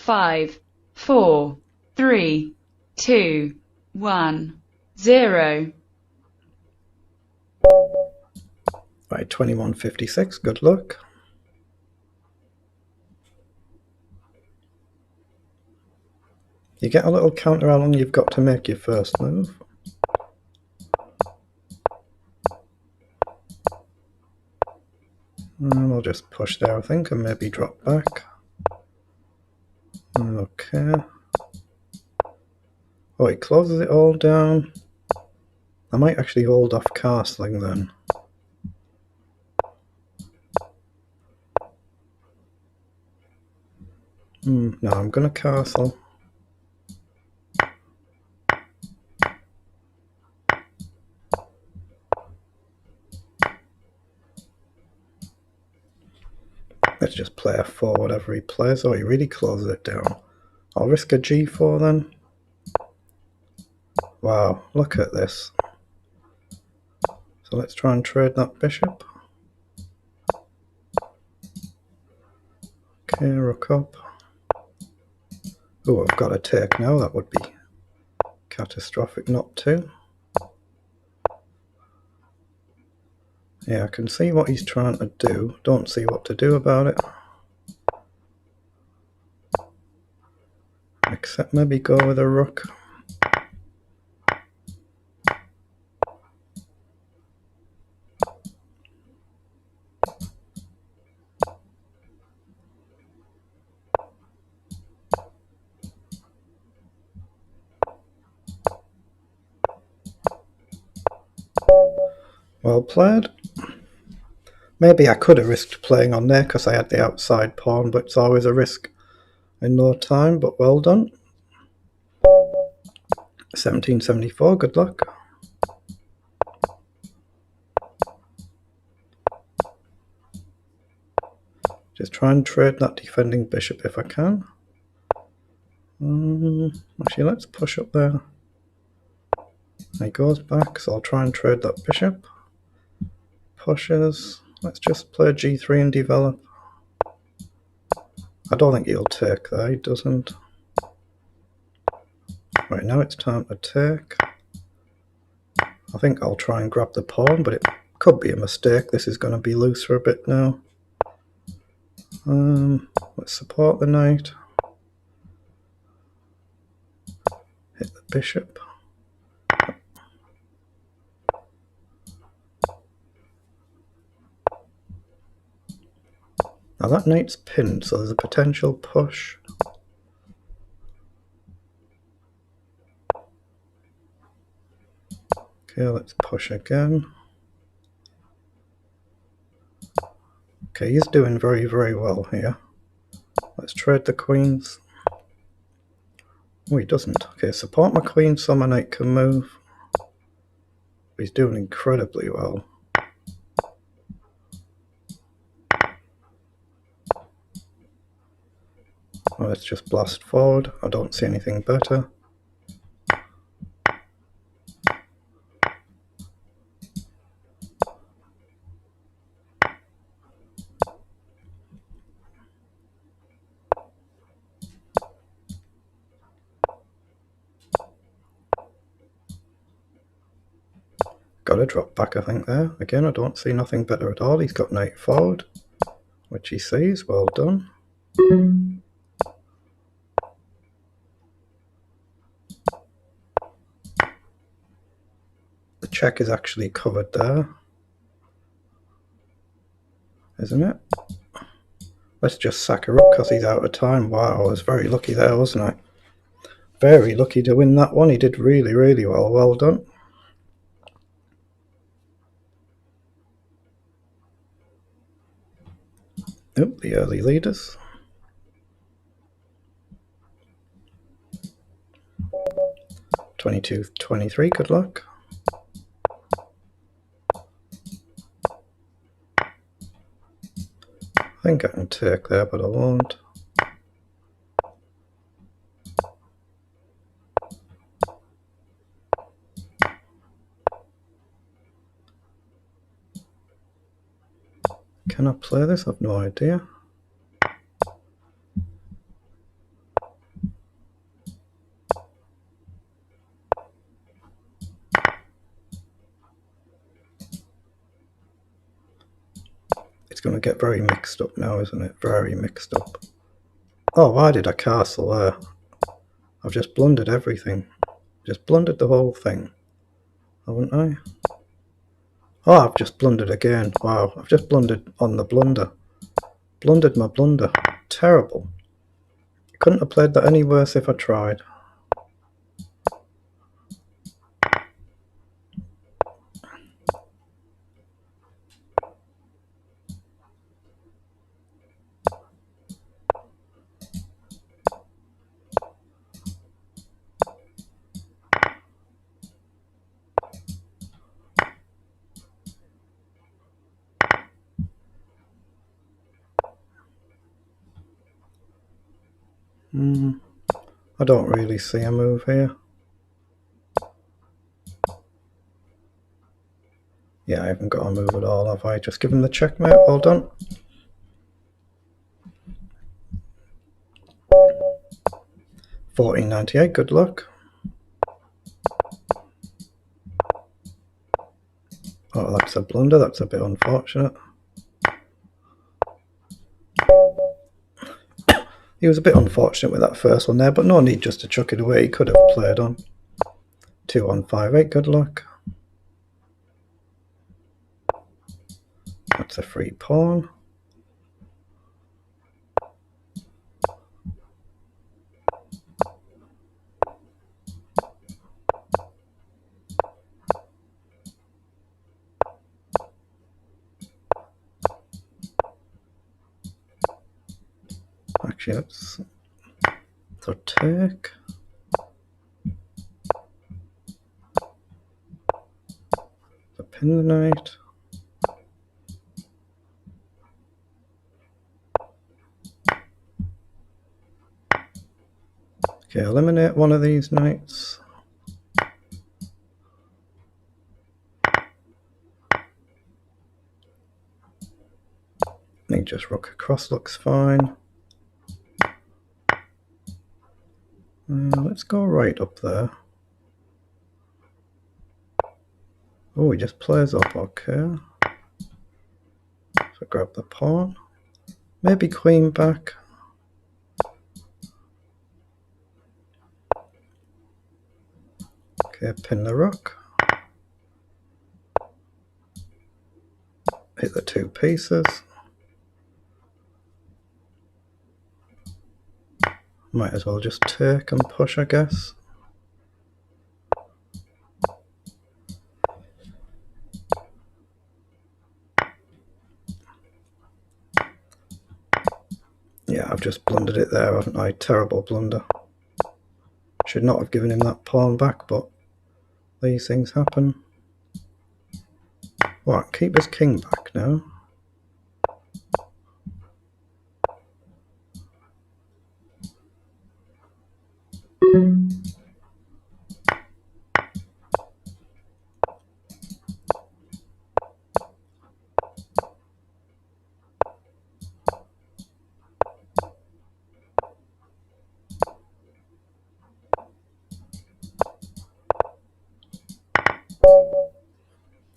5, 4, 3, 2, 1, 0. Right, 2156, good luck. You get a little counter how long you've got to make your first move. And we'll just push there, I think, and maybe drop back. Okay. Oh, he closes it all down. I might actually hold off castling then. No, I'm going to castle. Let's just play f4, whatever he plays. Oh, he really closes it down. I'll risk a g4 then. Wow, look at this. So let's try and trade that bishop. Okay, rook up. Oh, I've got to take now. That would be catastrophic not to. Yeah, I can see what he's trying to do. Don't see what to do about it. Except maybe go with a rook. Well played. Maybe I could have risked playing on there because I had the outside pawn, but it's always a risk in no time, but well done. 1774, good luck. Just try and trade that defending bishop if I can. Actually, let's push up there. He goes back, so I'll try and trade that bishop. Pushes. Let's just play g3 and develop. I don't think he'll take there, he doesn't. Right, now it's time to take. I think I'll try and grab the pawn, but it could be a mistake. This is going to be loose for a bit now. Let's support the knight. Hit the bishop. Now that knight's pinned, so there's a potential push. Okay, let's push again. Okay, he's doing very, very well here. Let's trade the queens. Oh, he doesn't. Okay, support my queen so my knight can move. He's doing incredibly well. Well, let's just blast forward. I don't see anything better. Got to drop back, I think, there. Again, I don't see nothing better at all. He's got knight forward, which he sees. Well done. The check is actually covered there, isn't it? Let's just sack a rook because he's out of time. Wow, I was very lucky there, wasn't I? Very lucky to win that one. He did really, really well. Well done. Oop, the early leaders. (22-23), good luck. I think I can take there, but I won't. Can I play this? I've no idea. going to get very mixed up now, isn't it? Very mixed up. Oh, why did I castle there? I've just blundered everything. Just blundered the whole thing, haven't I? Oh, I've just blundered again. Wow, I've just blundered on the blunder. Blundered my blunder. Terrible. Couldn't have played that any worse if I tried. I don't really see a move here. Yeah, I haven't got a move at all, have I? Just give him the checkmate. Well done. $14.98, good luck. Oh, that's a blunder. That's a bit unfortunate. He was a bit unfortunate with that first one there, but no need just to chuck it away. He could have played on. 2158, good luck. That's a free pawn. Actually, that's a take. The pin the knight. Okay, eliminate one of these knights. I think just rook across looks fine. Let's go right up there. Oh, he just plays up, okay. So grab the pawn. Maybe queen back. Okay, pin the rook. Hit the two pieces. Might as well just take and push, I guess. Yeah, I've just blundered it there, haven't I? Terrible blunder. Should not have given him that pawn back, but these things happen. What, keep his king back now?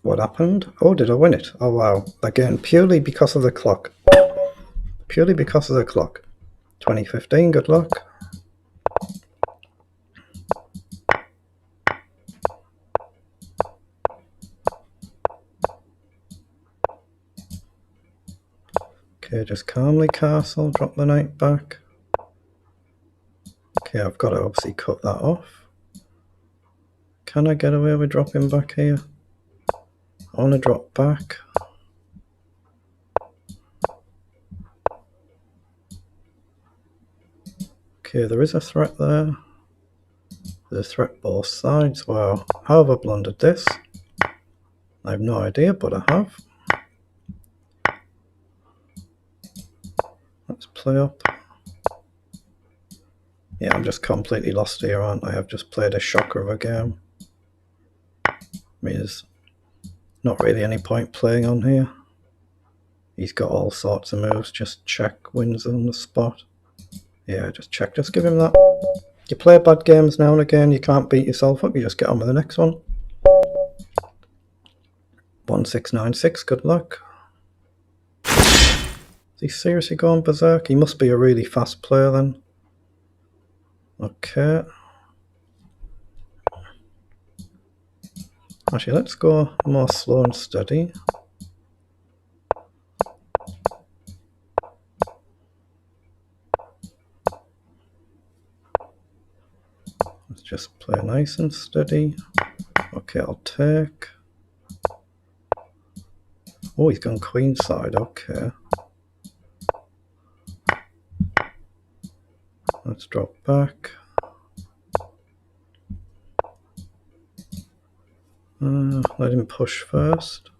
What happened? Oh, did I win it? Oh wow. Again, purely because of the clock. Purely because of the clock. 2015, good luck. Okay, just calmly castle, drop the knight back. Okay, I've got to obviously cut that off. Can I get away with dropping back here? I want to drop back. Okay, there is a threat there. There's a threat both sides. Wow. How have I blundered this? I have no idea, but I have. Let's play up. Yeah, I'm just completely lost here, aren't I? I've just played a shocker of a game. I mean, there's not really any point playing on here. He's got all sorts of moves. Just check wins on the spot. Yeah, just check. Just give him that. You play bad games now and again. You can't beat yourself up. You just get on with the next one. 1696. Good luck. Is he seriously going berserk? He must be a really fast player then. Okay. Actually, let's go more slow and steady. Let's just play nice and steady. Okay, I'll take. Oh, he's gone queenside. Okay. Let's drop back. Let him push first.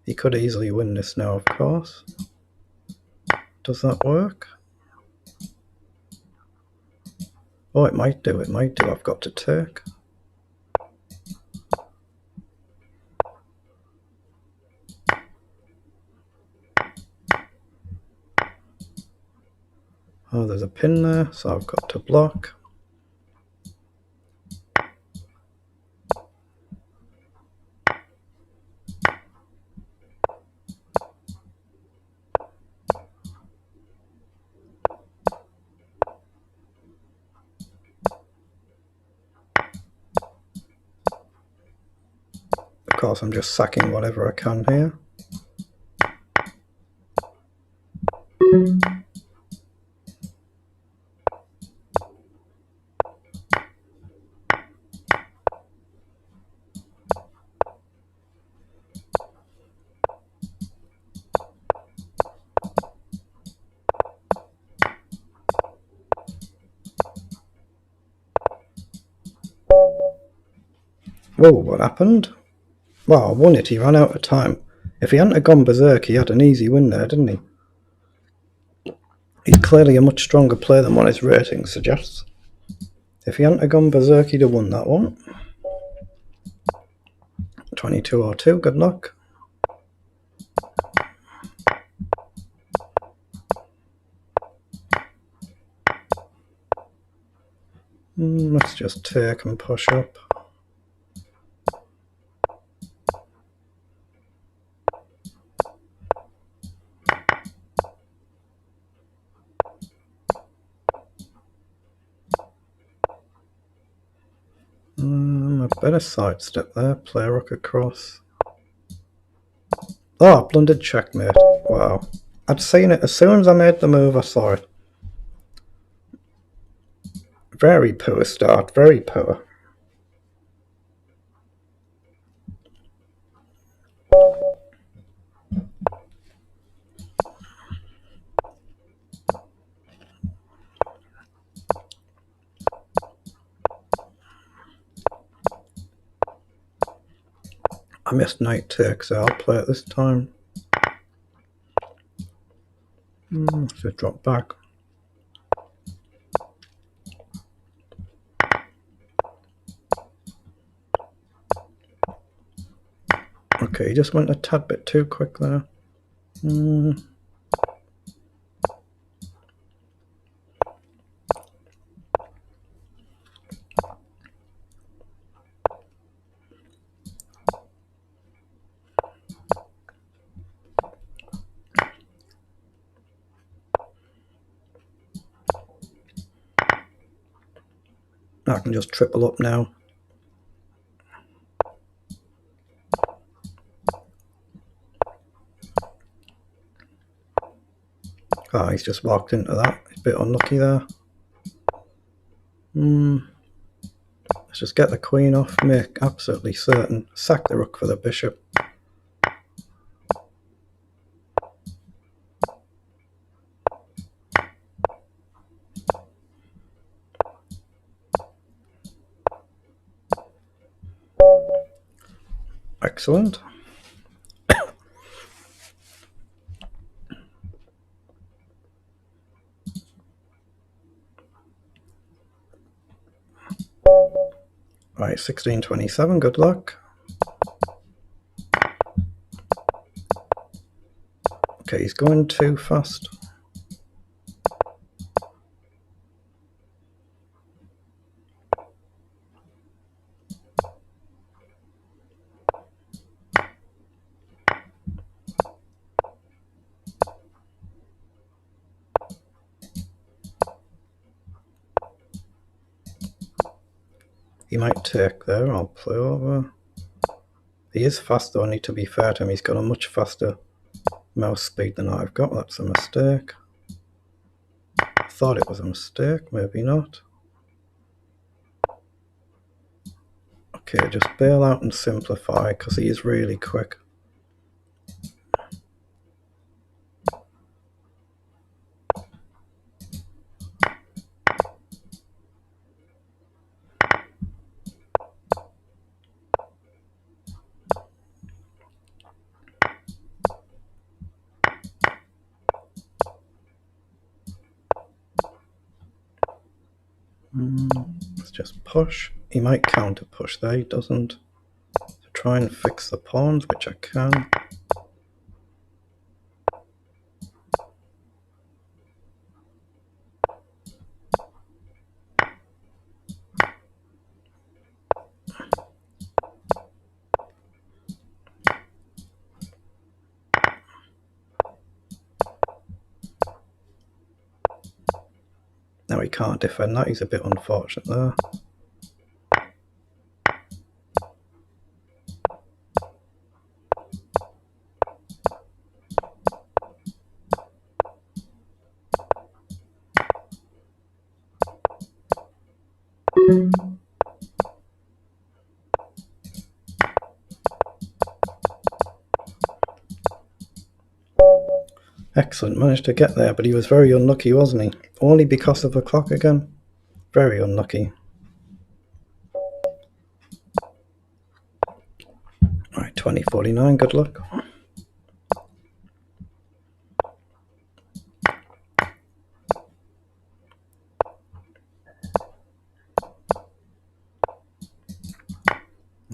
He could easily win this now, of course. Does that work? Oh, it might do, it might do. I've got to take. Oh, there's a pin there, so I've got to block. Of course, I'm just sacking whatever I can here. Whoa, what happened? Well, I won it, he ran out of time. If he hadn't gone berserk, he had an easy win there, didn't he? He's clearly a much stronger player than what his rating suggests. If he hadn't gone berserk, he'd have won that one. 2202, good luck. Let's just take and push up. A better sidestep there, play rook across. Oh, blundered checkmate. Wow. I'd seen it as soon as I made the move, I saw it. Very poor start, very poor. I missed knight takes, so I'll play it this time. Let's just drop back. Okay, he just went a tad bit too quick there. I can just triple up now. Ah, he's just walked into that. He's a bit unlucky there. Let's just get the queen off, make absolutely certain. Sack the rook for the bishop. Excellent. Right, 1627, good luck. Okay, he's going too fast. He might take there. I'll play over. He is fast though, I need to be fair to him. He's got a much faster mouse speed than I've got. That's a mistake. I thought it was a mistake, maybe not. Okay, just bail out and simplify because he is really quick. Let's just push. He might counter push there, he doesn't. So try and fix the pawns, which I can. Now he can't defend that, he's a bit unfortunate there. Excellent, managed to get there, but he was very unlucky, wasn't he? Only because of the clock again. Very unlucky. Alright, 2049, good luck.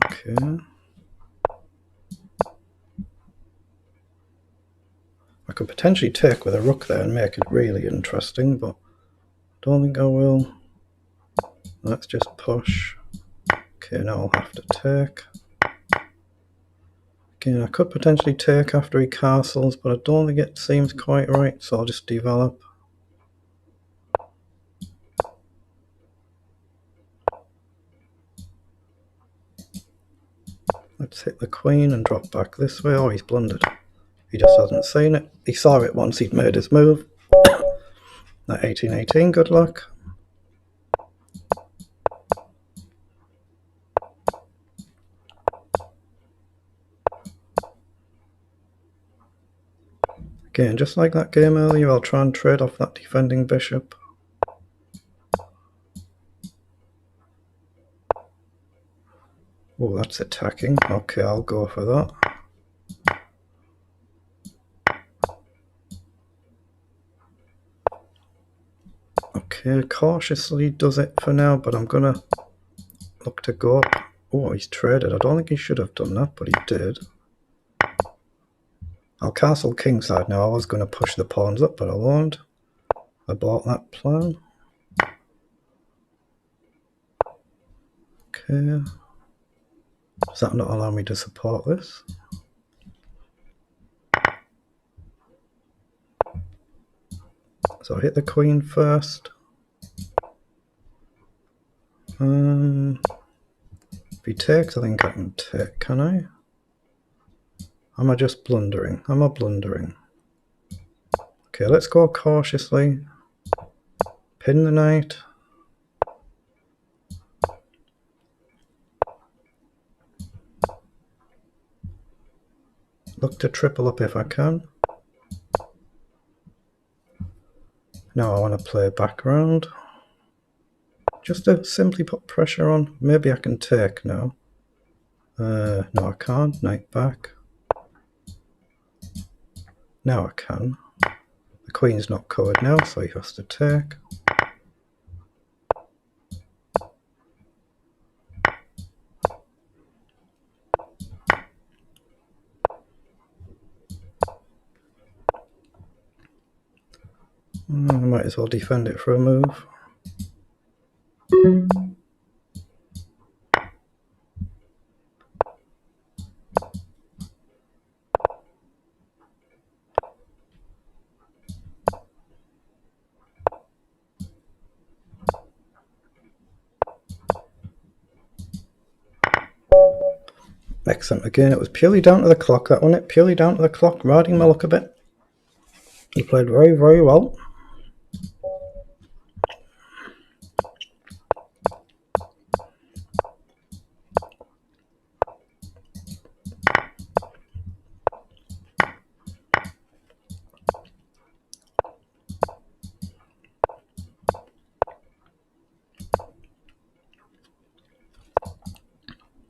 Okay. I could potentially take with a rook there and make it really interesting, but I don't think I will. Let's just push. Okay, now I'll have to take. Again, I could potentially take after he castles, but I don't think it seems quite right, so I'll just develop. Let's hit the queen and drop back this way. Oh, he's blundered. He just hasn't seen it. He saw it once he'd made his move. At 1818, good luck. Again, just like that game earlier, I'll try and trade off that defending bishop. Oh, that's attacking. Okay, I'll go for that. Okay, cautiously does it for now, but I'm gonna look to go up. Oh, he's traded. I don't think he should have done that, but he did. I'll castle kingside now. I was going to push the pawns up, but I won't. I bought that plan. Okay. Does that not allow me to support this? So I hit the queen first. If he takes, I think I can take, can I? Am I just blundering? Am I blundering? Okay, let's go cautiously. Pin the knight. Look to triple up if I can. Now I want to play background. Just to simply put pressure on. Maybe I can take now. No, I can't. Knight back. Now I can. The queen's not covered now, so he has to take. I might as well defend it for a move. Excellent. Again, it was purely down to the clock, that one. Purely down to the clock, riding my luck a bit. He played very, very well.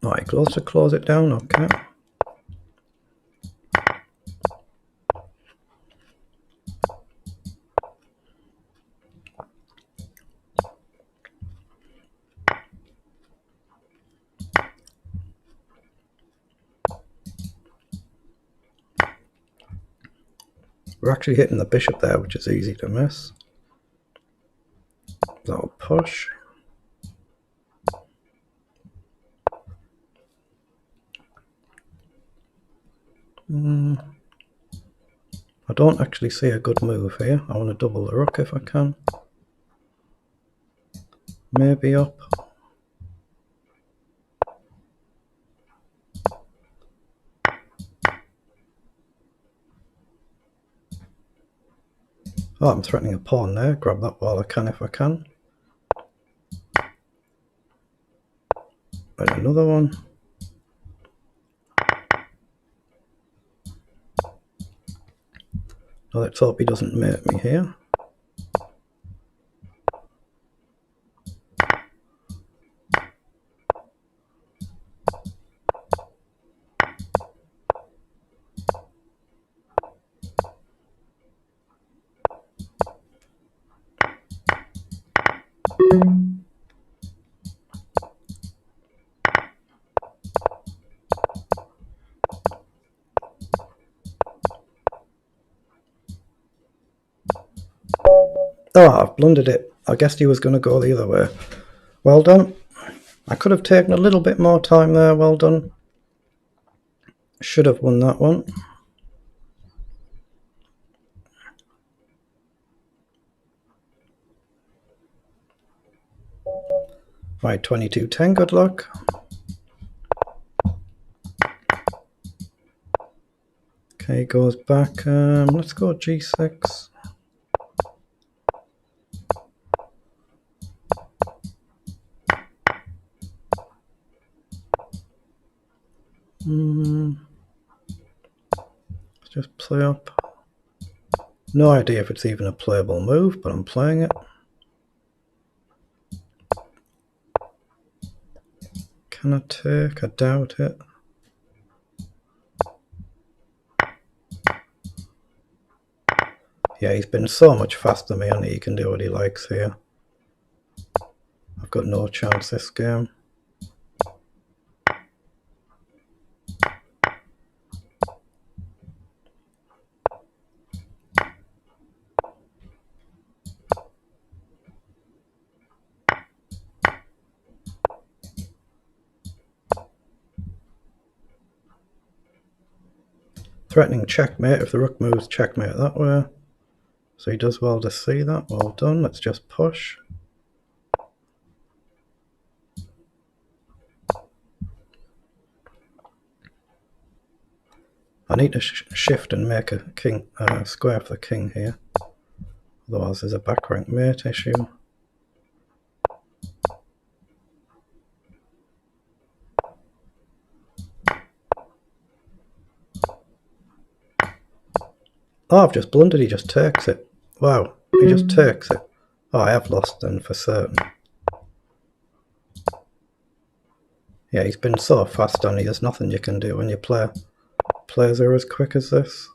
Right, close to close it down, okay. We're actually hitting the bishop there, which is easy to miss. That'll push. I don't actually see a good move here. I want to double the rook if I can. Maybe up. Oh, I'm threatening a pawn there. Grab that while I can if I can. And another one. Oh, let's hope he doesn't mate me here. Oh, I've blundered it. I guessed he was going to go the other way. Well done. I could have taken a little bit more time there. Well done. Should have won that one. Right, 22-10. Good luck. Okay, goes back. Let's go G6. Let's just play up. No idea if it's even a playable move, but I'm playing it. Can I take? I doubt it. Yeah, he's been so much faster than me, and he can do what he likes here. I've got no chance this game. Threatening checkmate if the rook moves, checkmate that way. So he does well to see that. Well done. Let's just push. I need to shift and make a king square for the king here. Otherwise there's a back rank mate issue. Oh, I've just blundered. He just takes it. Wow, he just takes it. Oh, I have lost then for certain. Yeah, he's been so fast on you. There's nothing you can do when you play. Players are as quick as this.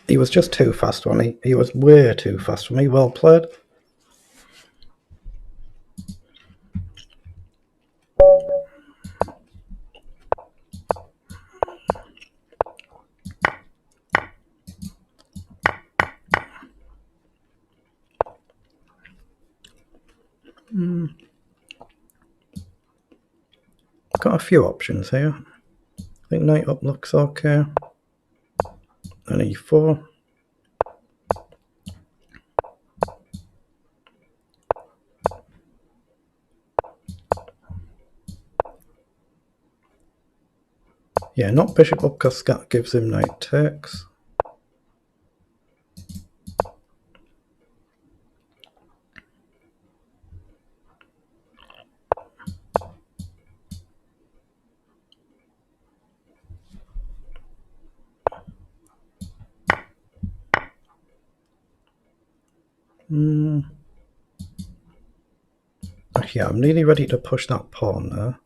He was just too fast on me. He was way too fast for me. Well played. got a few options here. I think knight up looks okay. And e4. Yeah, not bishop up because that gives him knight takes. Yeah, I'm nearly ready to push that pawn there.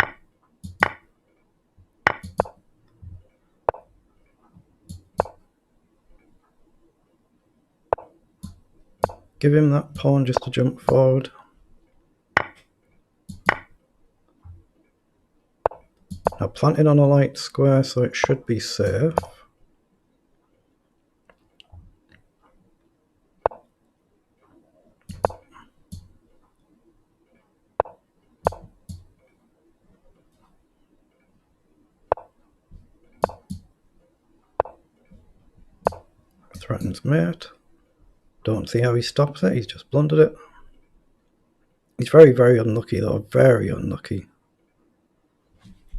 Give him that pawn just to jump forward. Now planting on a light square, so it should be safe. Threatens mate. Don't see how he stops it, he's just blundered it. He's very, very unlucky though, very unlucky.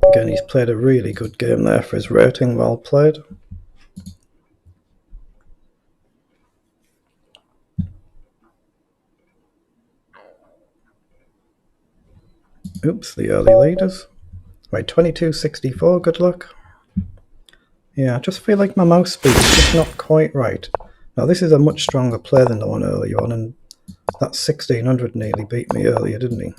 Again, he's played a really good game there for his rating, well played. Oops, the early leaders. Right, 2264, good luck. Yeah, I just feel like my mouse speed is just not quite right. Now this is a much stronger play than the one earlier on, and that 1600 nearly beat me earlier, didn't he?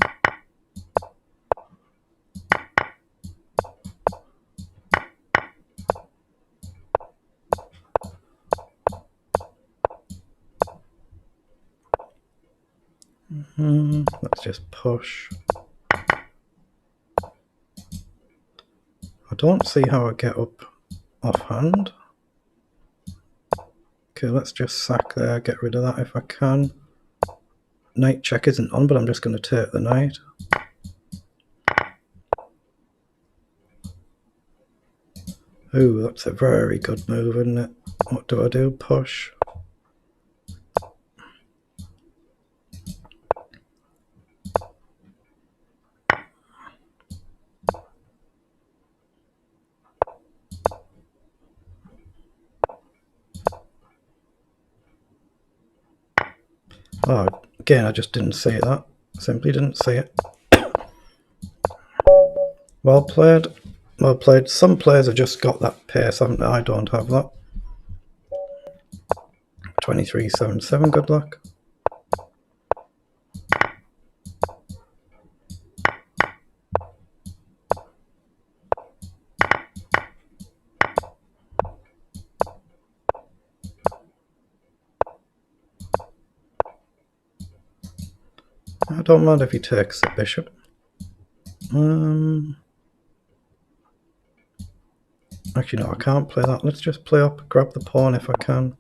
Let's just push. I don't see how I get up offhand. Okay, let's just sack there, get rid of that if I can. Knight check isn't on, but I'm just going to take the knight. Ooh, that's a very good move, isn't it? What do I do? Push. Oh, again, I just didn't see that. Simply didn't see it. Well played. Well played. Some players have just got that pace, haven't they? I don't have that. 2377, good luck. I don't mind if he takes the bishop. Actually, no, I can't play that. Let's just play up, grab the pawn if I can.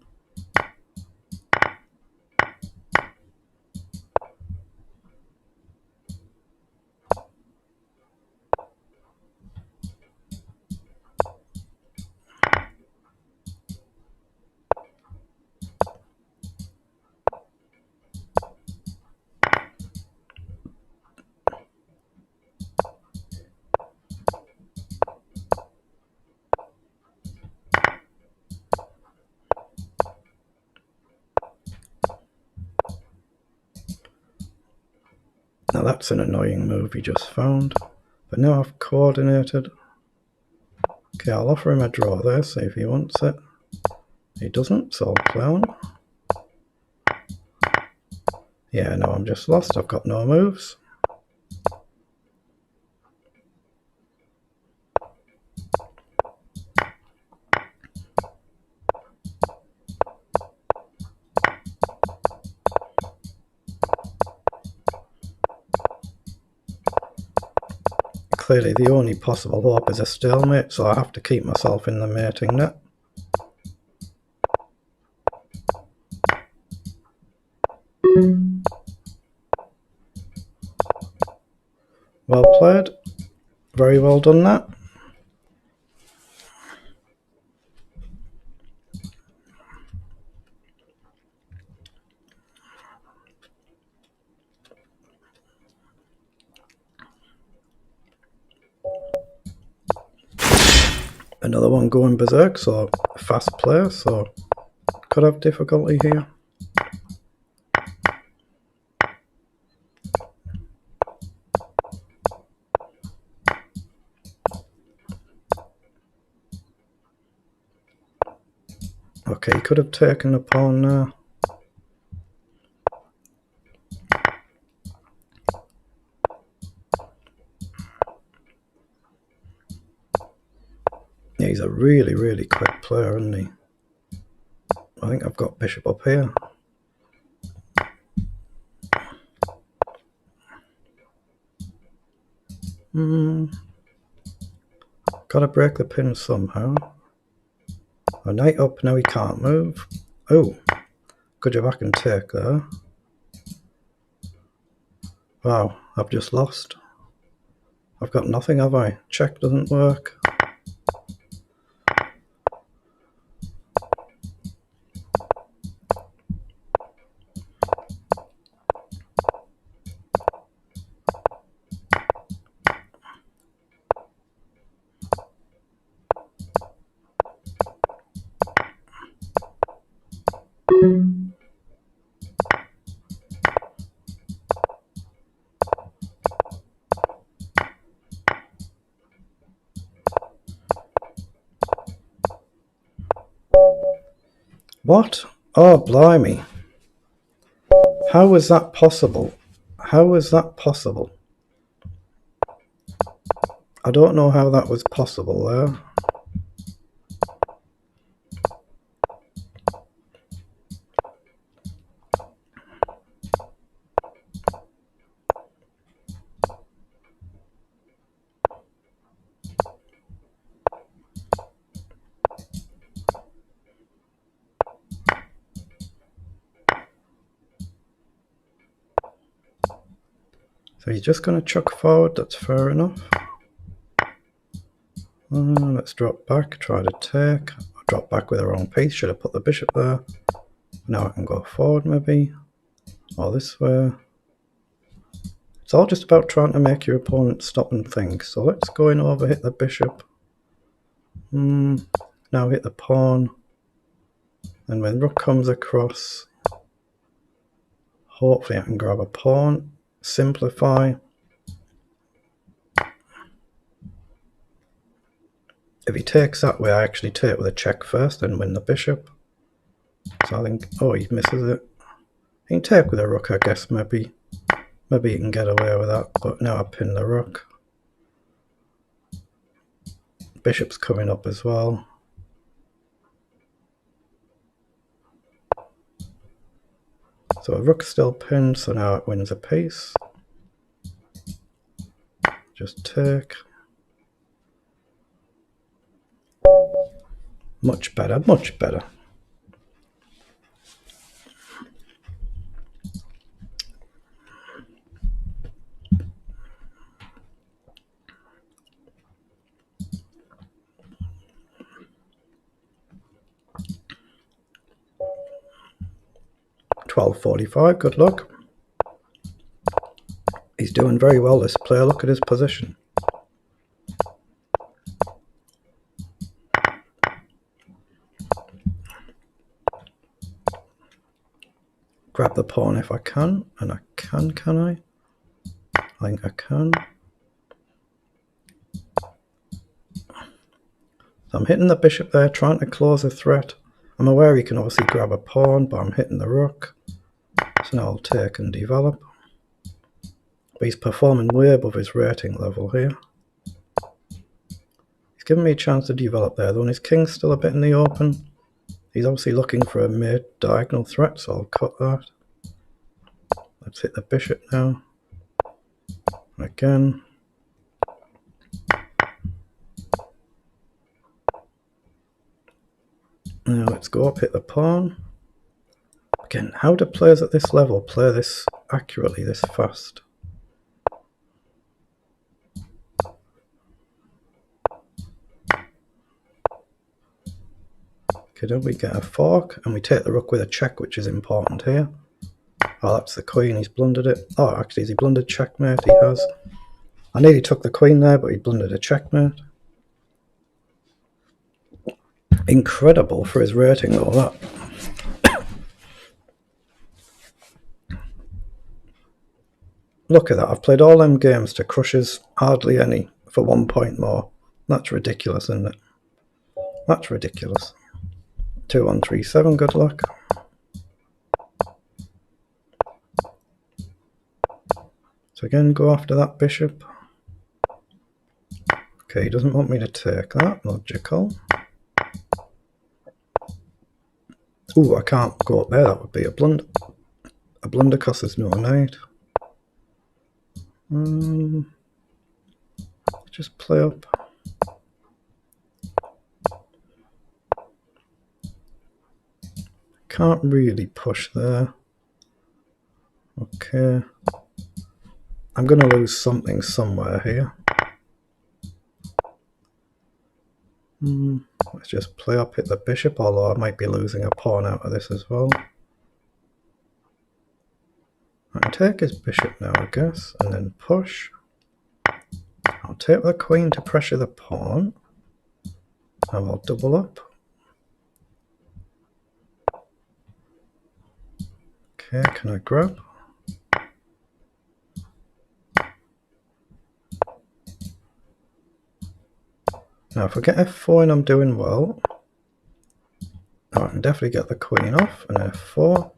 Now that's an annoying move he just found. But now I've coordinated. Okay, I'll offer him a draw there, see if he wants it. He doesn't, so I'll play on. Yeah, no, I'm just lost. I've got no moves. Clearly the only possible hope is a stalemate, so I have to keep myself in the mating net. Well played. Very well done that. Another one going berserk, so a fast player, so could have difficulty here. Okay, he could have taken a pawn there. Yeah, he's a really, really quick player, isn't he? I think I've got bishop up here. Gotta break the pin somehow. A knight up, now he can't move. Oh, could you back and take there? Wow, I've just lost. I've got nothing, have I? Check doesn't work. What? Oh, blimey. How was that possible? How was that possible? I don't know how that was possible there. So he's just going to chuck forward, that's fair enough. Let's drop back, try to take. I dropped back with the wrong piece, should have put the bishop there. Now I can go forward maybe, or this way. It's all just about trying to make your opponent stop and think. So let's go in over, hit the bishop. Now hit the pawn. And when rook comes across, hopefully I can grab a pawn, simplify. If he takes that way, I actually take with a check first and win the bishop. So I think, oh, he misses it. He can take with a rook, I guess, maybe. Maybe he can get away with that, but now I pin the rook. Bishop's coming up as well. So a rook's still pinned, so now it wins a piece. Just take. Much better, much better. $12.45, good luck. He's doing very well, this player. Look at his position. Grab the pawn if I can, and I can I? I think I can. So I'm hitting the bishop there, trying to close a threat. I'm aware he can obviously grab a pawn, but I'm hitting the rook. So now I'll take and develop. But he's performing way above his rating level here. He's giving me a chance to develop there, though, and his king's still a bit in the open. He's obviously looking for a mid-diagonal threat, so I'll cut that. Let's hit the bishop now. Again. Now let's go up, hit the pawn. Again, how do players at this level play this accurately, this fast? Okay, then we get a fork, and we take the rook with a check, which is important here. Oh, that's the queen, he's blundered it. Oh, actually, has he blundered checkmate? He has. I nearly took the queen there, but he blundered a checkmate. Incredible for his rating, though, that. Look at that, I've played all them games to crushes, hardly any, for 1 point more. That's ridiculous, isn't it? That's ridiculous. 2137, good luck. So again, go after that bishop. Okay, he doesn't want me to take that, logical. Ooh, I can't go up there, that would be a blunder. A blunder because there's no knight. Just play up. Can't really push there. Okay. I'm going to lose something somewhere here. Let's just play up, hit the bishop, although I might be losing a pawn out of this as well. I can take his bishop now, I guess, and then push. I'll take the queen to pressure the pawn. And I'll double up. Okay, can I grab? Now if I get f4 and I'm doing well, I can definitely get the queen off, and f4.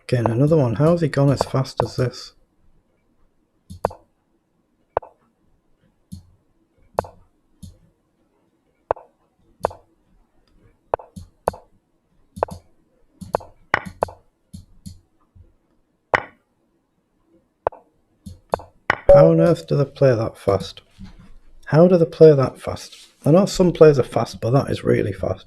Again, another one. How has he gone as fast as this? How on earth do they play that fast? How do they play that fast? I know some players are fast, but that is really fast.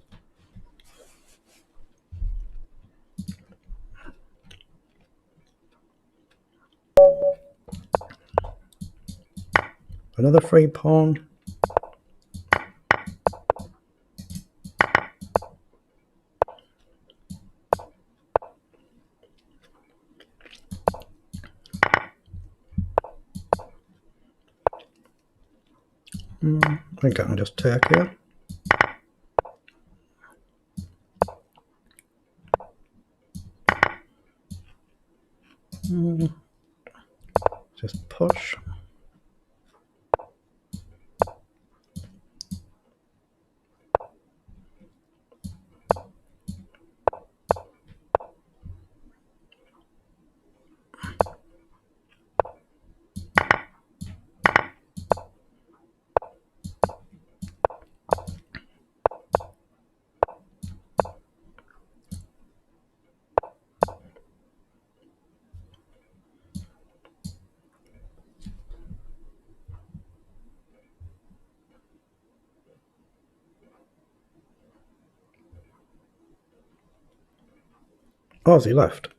Another free pawn. I think I can just take here. Just push. Oh, has he left?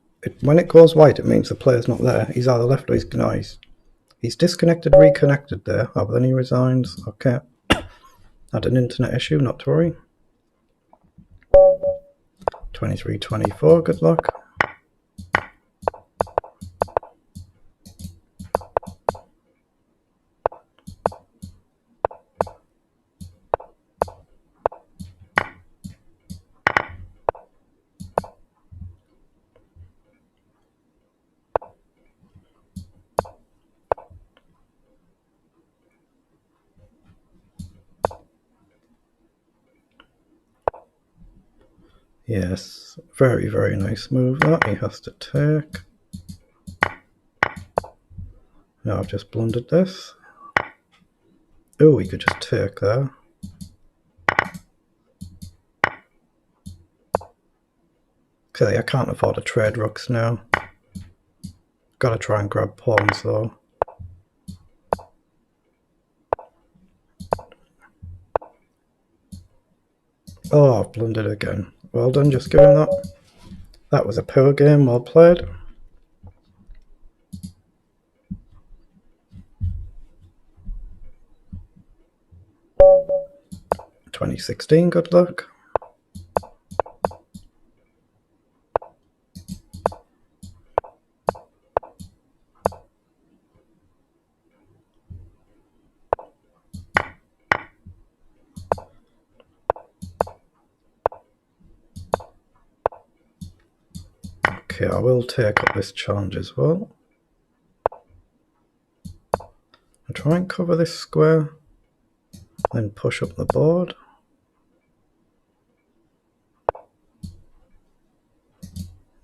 When it goes white, it means the player's not there. He's either left or he's disconnected, reconnected there. Oh, but then he resigns. Okay. Had an internet issue, not to worry. 23-24, good luck. Yes, very, very nice move that he has to take. Now I've just blundered this. Oh, he could just take there. Okay, I can't afford to trade rooks now. Gotta try and grab pawns though. Oh, I've blundered again. Well done, just giving that. That was a poor game, well played. 2016, good luck. Okay, I will take up this challenge as well. I'll try and cover this square, then push up the board.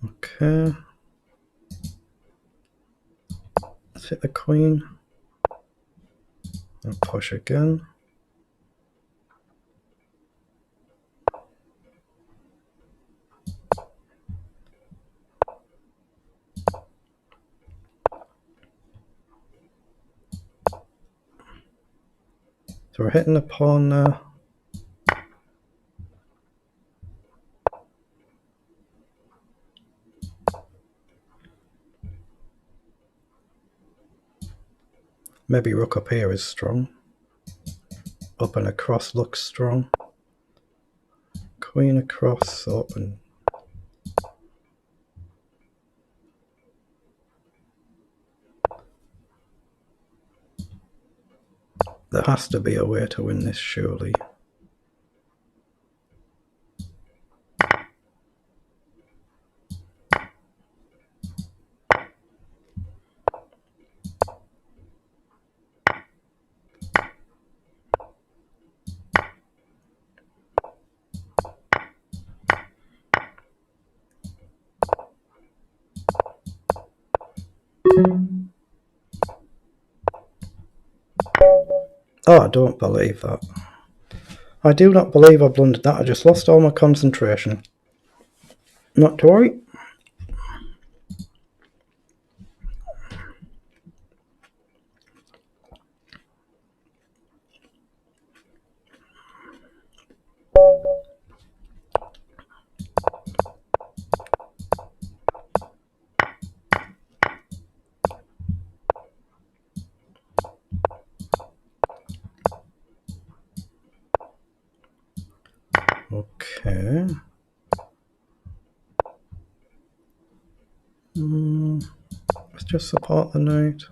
Okay. Let's hit the queen. And push again. So we're hitting the pawn there. Maybe rook up here is strong. Up and across looks strong. Queen across, up and... There has to be a way to win this, surely. Oh, I don't believe that. I do not believe I blundered that. I just lost all my concentration. Not to worry. Okay. Let's just support the knight.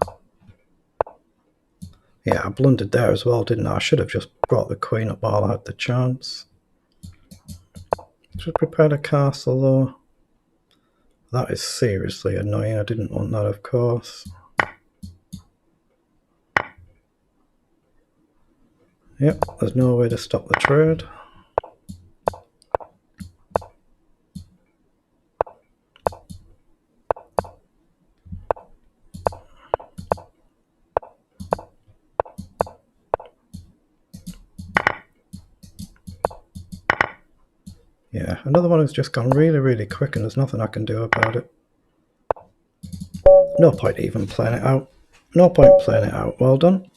Yeah, I blundered there as well, didn't I? I should have just brought the queen up while I had the chance. Just prepared a castle though. That is seriously annoying. I didn't want that, of course. Yep, there's no way to stop the trade. Yeah, another one who's just gone really, really quick and there's nothing I can do about it. No point even playing it out. No point playing it out. Well done.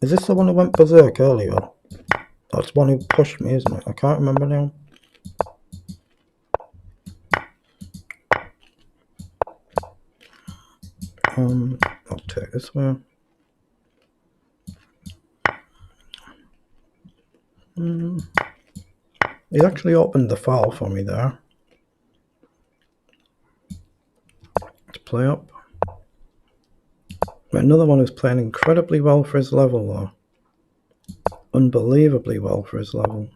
Is this the one who went berserk earlier? That's the one who pushed me, isn't it? I can't remember now. I'll take this way. He actually opened the file for me there. To play up. But another one who's playing incredibly well for his level though. Unbelievably well for his level.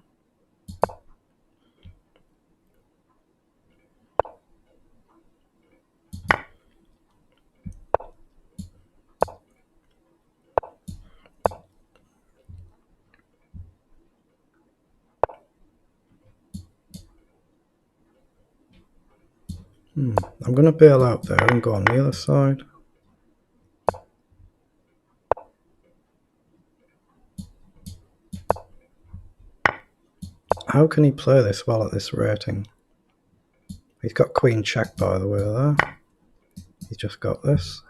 I'm going to bail out there and go on the other side. How can he play this well at this rating? He's got queen check, by the way, there. He's just got this.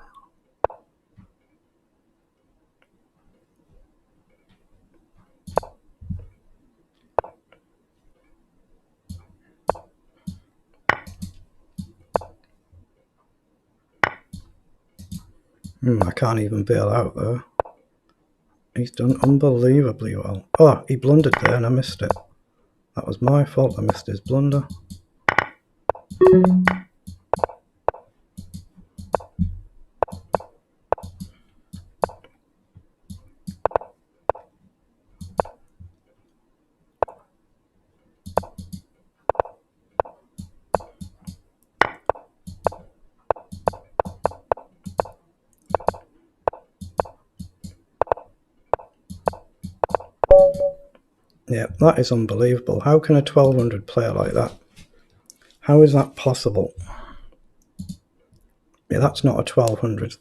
I can't even bail out there. He's done unbelievably well. Oh, he blundered there and I missed it. That was my fault, I missed his blunder. Yeah, that is unbelievable. How can a 1200 player like that? How is that possible? Yeah, that's not a 1200.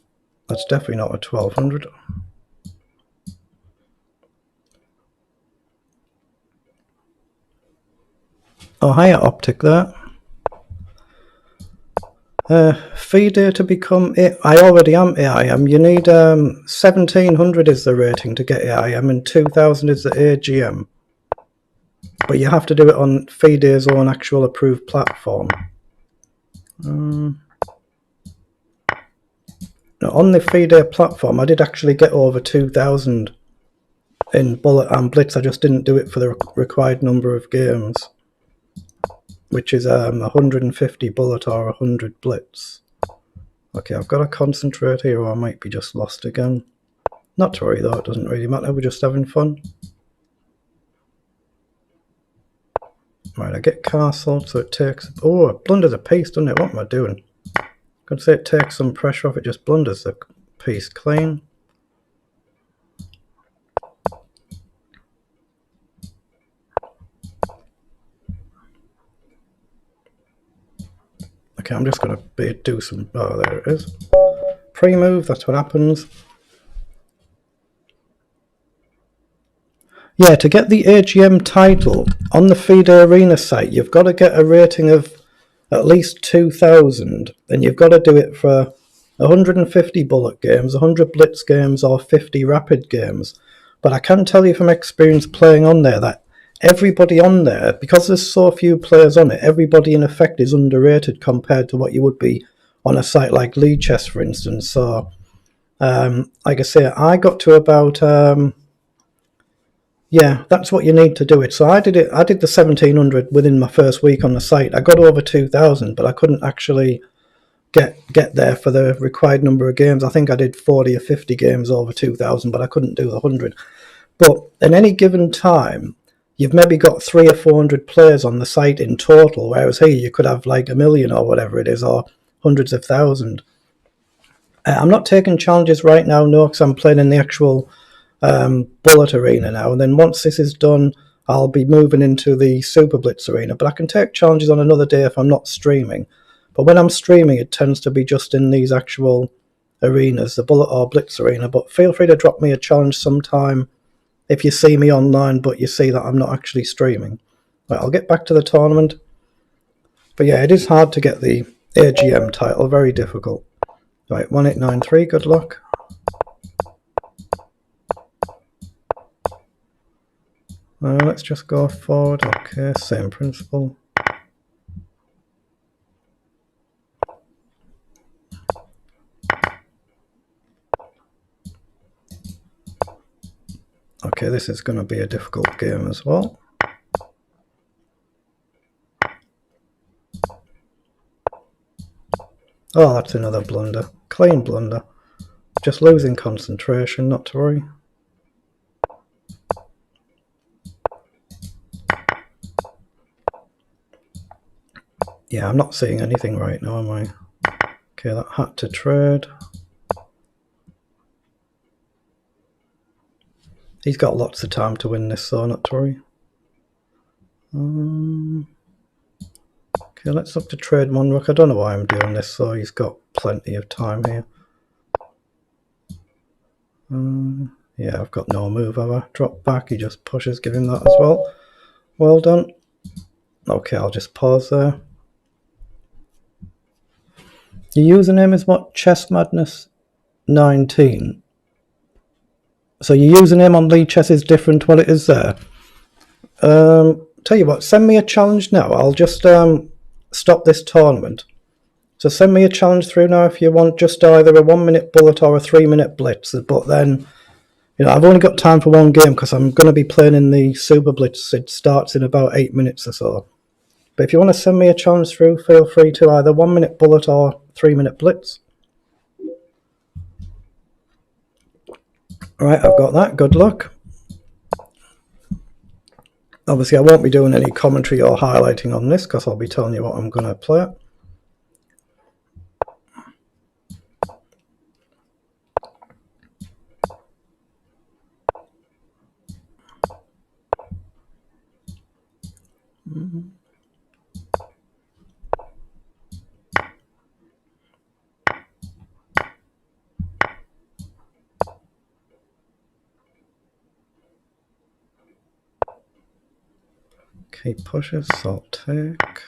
That's definitely not a 1200. Oh, hiya, Optic there. FIDE to become it. I already am AIM. You need 1700 is the rating to get AIM and 2000 is the AGM. But you have to do it on FIDE's own actual approved platform. No, on the FIDE platform, I did actually get over 2000 in Bullet and Blitz. I just didn't do it for the required number of games, which is 150 Bullet or 100 Blitz. Okay, I've got to concentrate here or I might be just lost again. Not to worry though, it doesn't really matter, we're just having fun. Right, I get castled, so it takes... Oh, it blunders a piece, doesn't it? What am I doing? I could say it takes some pressure off, it just blunders the piece clean. Okay, I'm just going to do some... Oh, there it is. Pre-move, that's what happens. Yeah, to get the AGM title on the FIDE Arena site, you've got to get a rating of at least 2000, and you've got to do it for 150 Bullet games, 100 Blitz games, or 50 Rapid games. But I can tell you from experience playing on there that everybody on there, because there's so few players on it, everybody in effect is underrated compared to what you would be on a site like League Chess, for instance. So, like I say, I got to about... yeah, that's what you need to do it. So I did it. I did the 1700 within my first week on the site. I got over 2000, but I couldn't actually get there for the required number of games. I think I did 40 or 50 games over 2000, but I couldn't do the 100. But at any given time, you've maybe got 300 or 400 players on the site in total, whereas here you could have like 1 million or whatever it is, or hundreds of thousands. I'm not taking challenges right now, no, because I'm playing in the actual Bullet Arena now, and then once this is done, I'll be moving into the Super Blitz Arena. But I can take challenges on another day if I'm not streaming. But when I'm streaming, it tends to be just in these actual arenas, the Bullet or Blitz Arena. But feel free to drop me a challenge sometime if you see me online, but you see that I'm not actually streaming. Right, I'll get back to the tournament. But yeah, it is hard to get the AGM title, very difficult. Right, 1893, good luck. Let's just go forward. Okay, same principle. Okay, this is going to be a difficult game as well. Oh, that's another blunder. Clean blunder. Just losing concentration, not to worry. Yeah, I'm not seeing anything right now, am I? Okay, that had to trade. He's got lots of time to win this, so not to worry. Okay, let's look to trade Monrook. I don't know why I'm doing this, so he's got plenty of time here. Yeah, I've got no move, have I? Drop back, he just pushes, give him that as well. Well done. Okay, I'll just pause there. Your username is what? Chess Madness 19. So your username on Lee Chess is different to what it is there. Tell you what, send me a challenge now. I'll just stop this tournament. So send me a challenge through now if you want just either a 1 minute bullet or a 3-minute blitz. But then, I've only got time for one game because I'm going to be playing in the Super Blitz. It starts in about 8 minutes or so. But if you want to send me a challenge through, feel free to either 1 minute bullet or 3-minute blitz. Alright, I've got that. Good luck. Obviously, I won't be doing any commentary or highlighting on this because I'll be telling you what I'm going to play. Okay, pushes, so I'll take.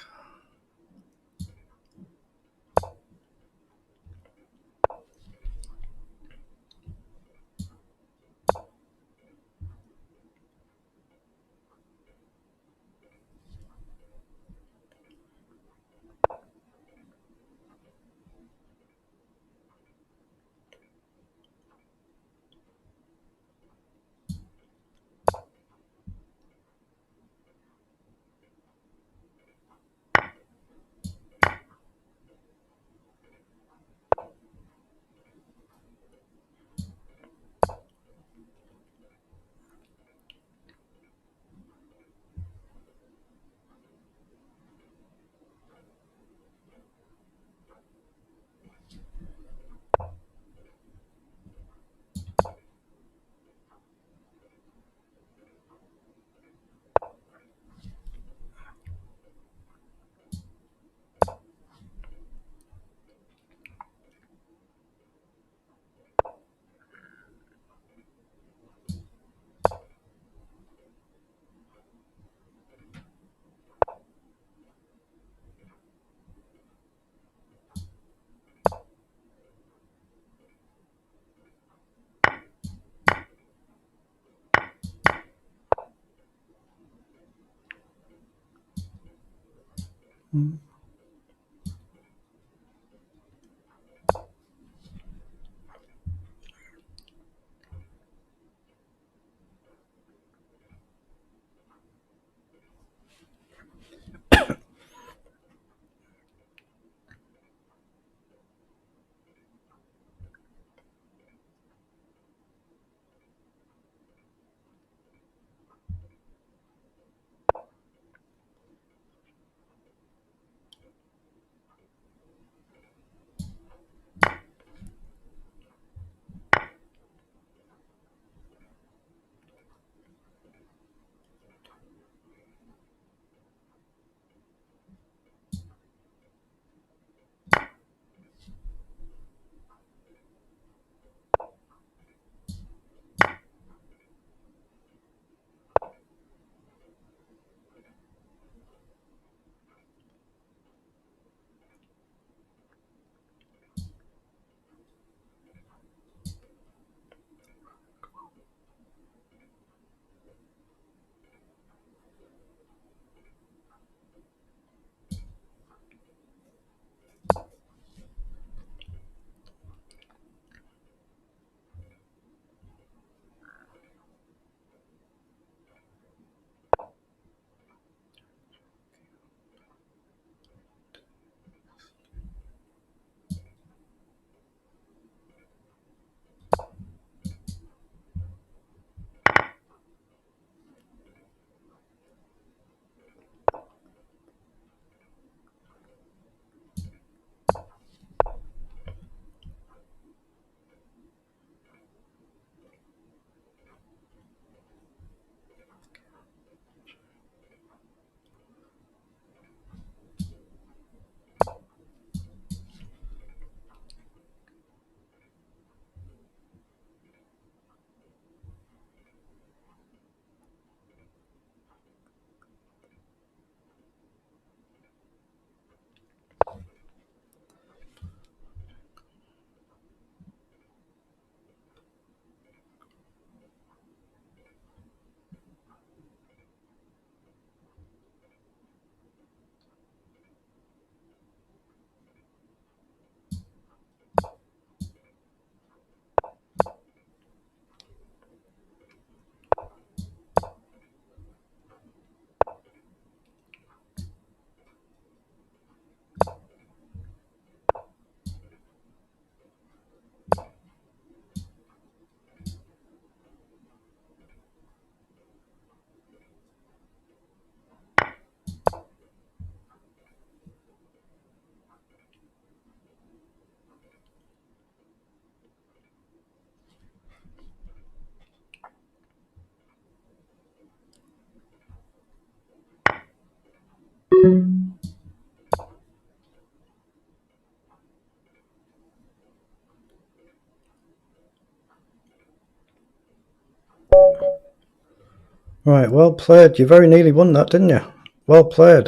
Right, well played. You very nearly won that, didn't you? Well played.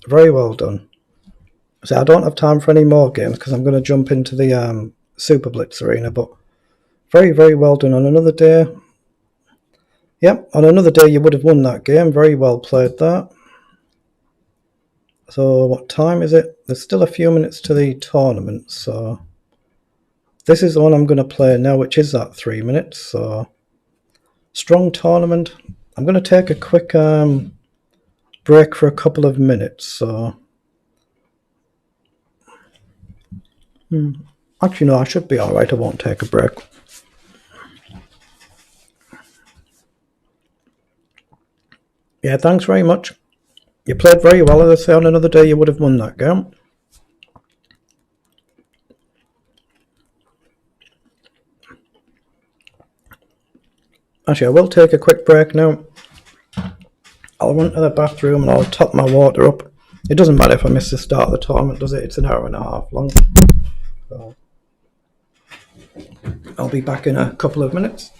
Very well done. So I don't have time for any more games because I'm going to jump into the Super Blitz arena, but very, very well done. On another day, yep, on another day you would have won that game. Very well played that. So what time is it? There's still a few minutes to the tournament, so this is the one I'm going to play now, which is that 3 minutes. So strong tournament. I'm going to take a quick break for a couple of minutes. So actually, no, I should be all right. I won't take a break. Yeah, thanks very much. You played very well. As I say, on another day you would have won that game. Actually, I will take a quick break now. I'll run to the bathroom and I'll top my water up. It doesn't matter if I miss the start of the tournament, does it? It's an hour and a half long. So I'll be back in a couple of minutes.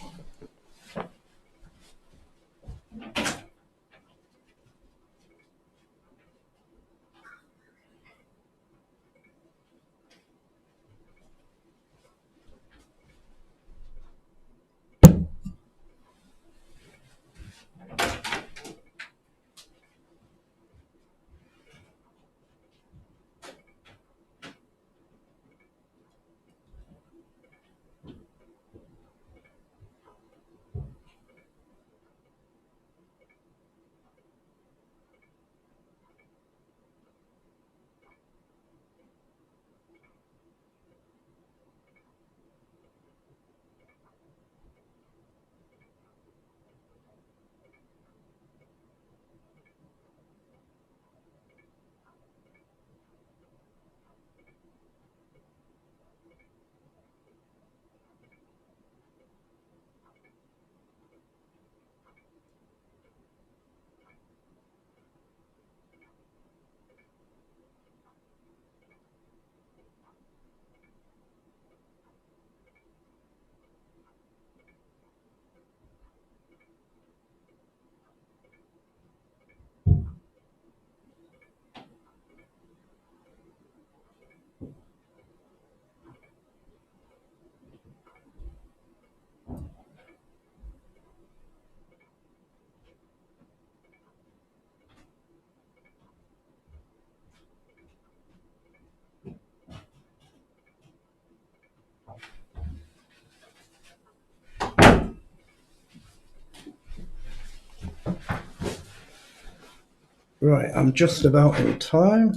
Right, I'm just about in time.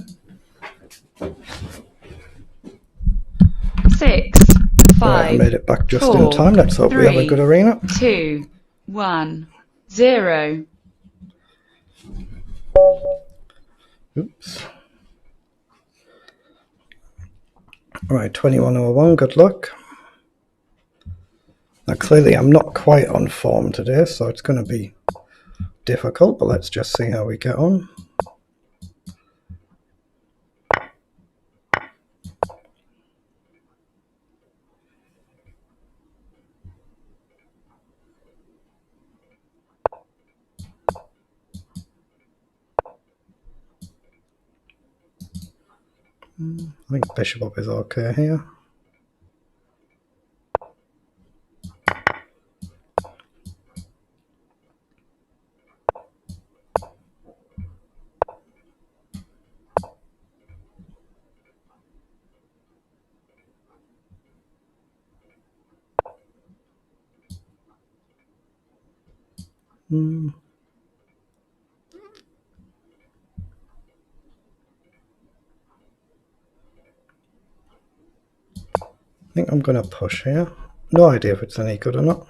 6, Right, I 5, made it back just in 4, time. Let's hope we have a 3, good arena. 2, 1, 0. Oops. Right, 2101, good luck. Now clearly I'm not quite on form today, so it's going to be difficult, but let's just see how we get on. I think bishop up is okay here. I think I'm going to push here. No idea if it's any good or not.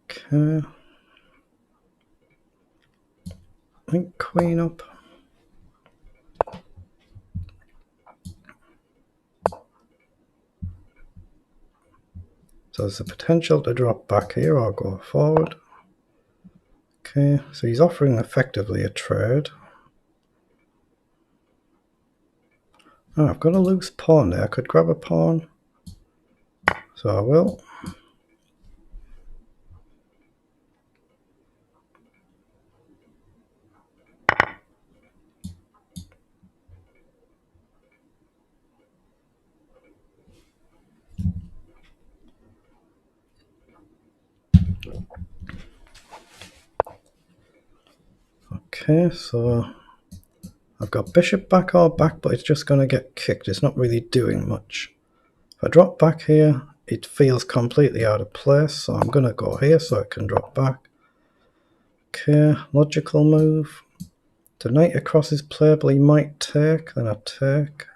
Okay. I think queen up. So there's a potential to drop back here or go forward. Okay, so he's offering effectively a trade. Oh, I've got a loose pawn there. I could grab a pawn. So I will. Okay, so I've got bishop back or back, but it's just going to get kicked. It's not really doing much. If I drop back here, it feels completely out of place, so I'm going to go here so it can drop back. Okay, logical move. The knight across is playable. He might take, then I take.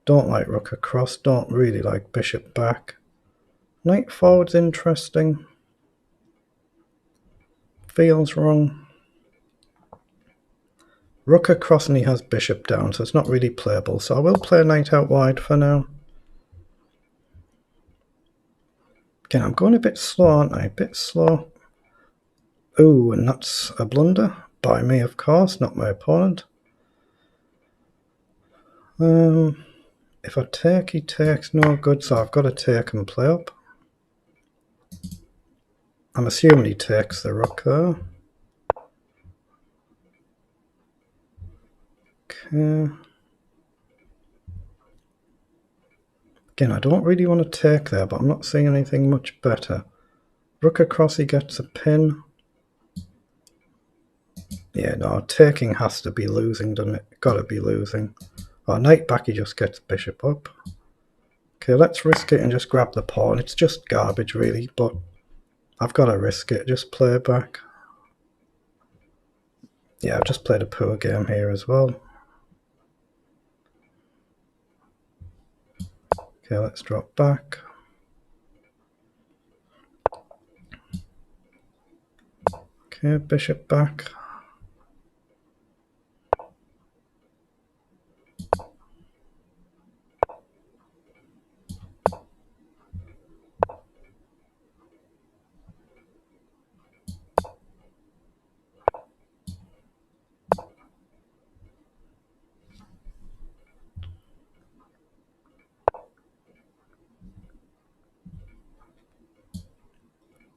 Don't like rook across, don't really like bishop back. Knight forward's interesting. Feels wrong. Rook across and he has bishop down, so it's not really playable. So I will play knight out wide for now. Again, I'm going a bit slow, aren't I? A bit slow. Ooh, and that's a blunder. By me, of course, not my opponent. If I take, he takes. No good, so I've got to take and play up. I'm assuming he takes the rook there. Okay. Again, I don't really want to take there, but I'm not seeing anything much better. Rook across, he gets a pin. Yeah, no, taking has to be losing, doesn't it? Gotta be losing. Oh, knight back, he just gets bishop up. Okay, let's risk it and just grab the pawn. It's just garbage, really, but I've got to risk it. Just play back. Yeah, I've just played a poor game here as well. Okay, let's drop back. Okay, bishop back.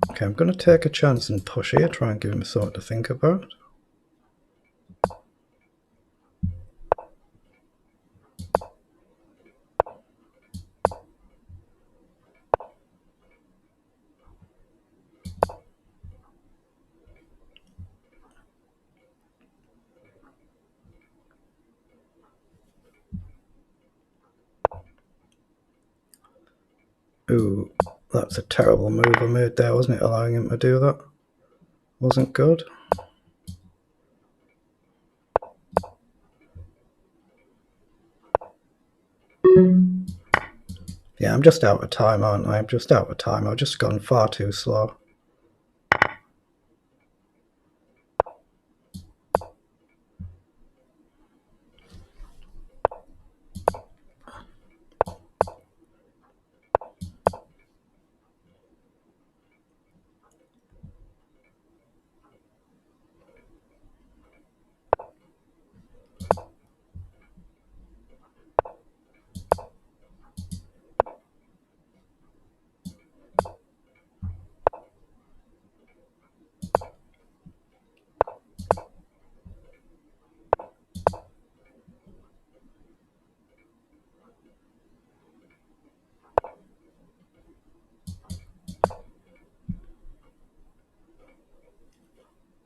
Okay, I'm going to take a chance and push here, try and give him something to think about. Ooh, that's a terrible move I made there, wasn't it? Allowing him to do that wasn't good. Yeah, I'm just out of time, aren't I? I'm just out of time. I've just gone far too slow.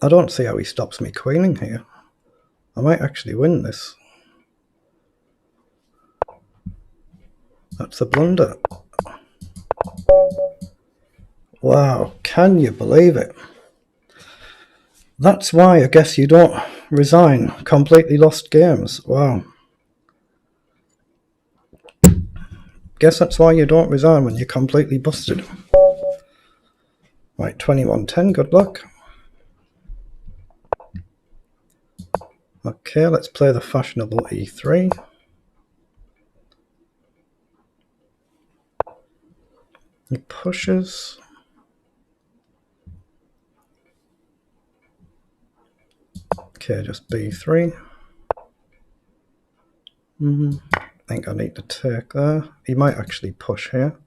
I don't see how he stops me queening here. I might actually win this. That's a blunder. Wow, can you believe it? That's why I guess you don't resign. Completely lost games. Wow. Guess that's why you don't resign when you're completely busted. Right, 21-10, good luck. Okay, let's play the fashionable e3. He pushes. Okay, just b3. I think I need to take there. He might actually push here.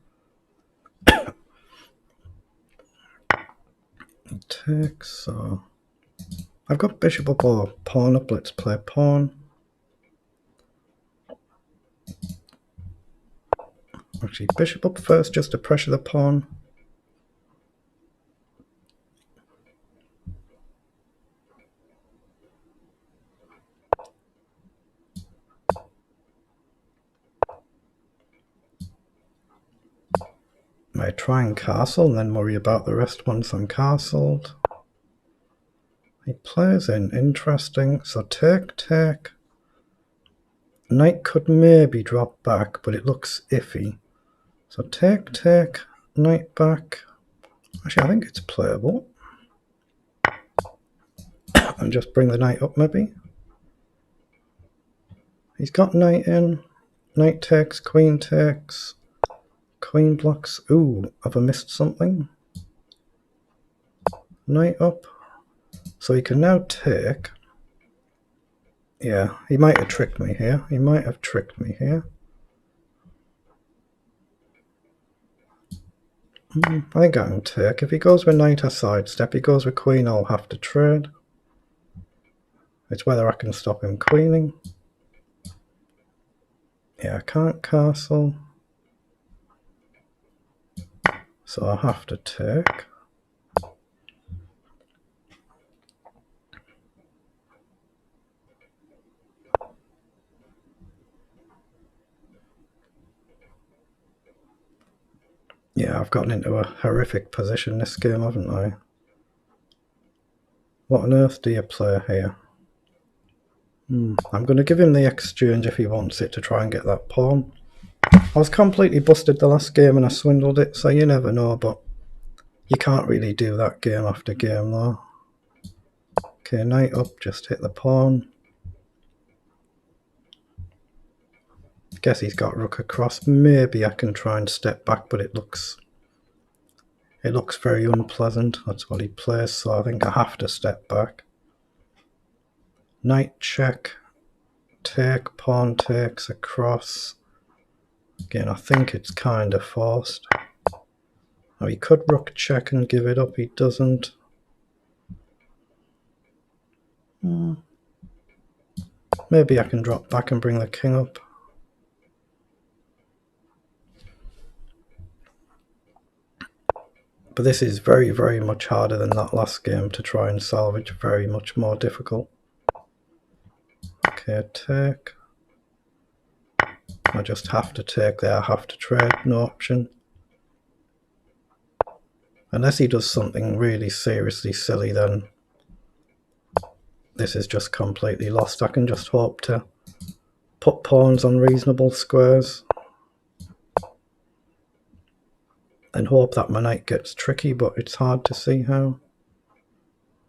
He takes, so I've got bishop up or pawn up. Let's play pawn. Actually, bishop up first just to pressure the pawn. Might try and castle and then worry about the rest once I'm castled. He plays in, interesting. So take. Knight could maybe drop back, but it looks iffy. So take, knight back. Actually, I think it's playable. And just bring the knight up maybe. He's got knight in. Knight takes, queen blocks. Ooh, have I missed something? Knight up. So he can now take. Yeah, he might have tricked me here. I think I can take. If he goes with knight, I sidestep. He goes with queen, I'll have to trade. It's whether I can stop him queening. Yeah, I can't castle. So I have to take. Yeah, I've gotten into a horrific position this game, haven't I? What on earth do you play here? I'm going to give him the exchange if he wants it to try and get that pawn. I was completely busted the last game and I swindled it, so you never know, but you can't really do that game after game though. Okay, knight up, just hit the pawn. Guess he's got rook across. Maybe I can try and step back, but it looks very unpleasant. That's what he plays, so I think I have to step back. Knight check, take, pawn takes across. Again, I think it's kind of forced. Oh, he could rook check and give it up. He doesn't. Maybe I can drop back and bring the king up. But this is very, very much harder than that last game to try and salvage. Very much more difficult. Okay, take. I just have to take there. I have to trade. No option. Unless he does something really seriously silly, then this is just completely lost. I can just hope to put pawns on reasonable squares and hope that my knight gets tricky, but it's hard to see how.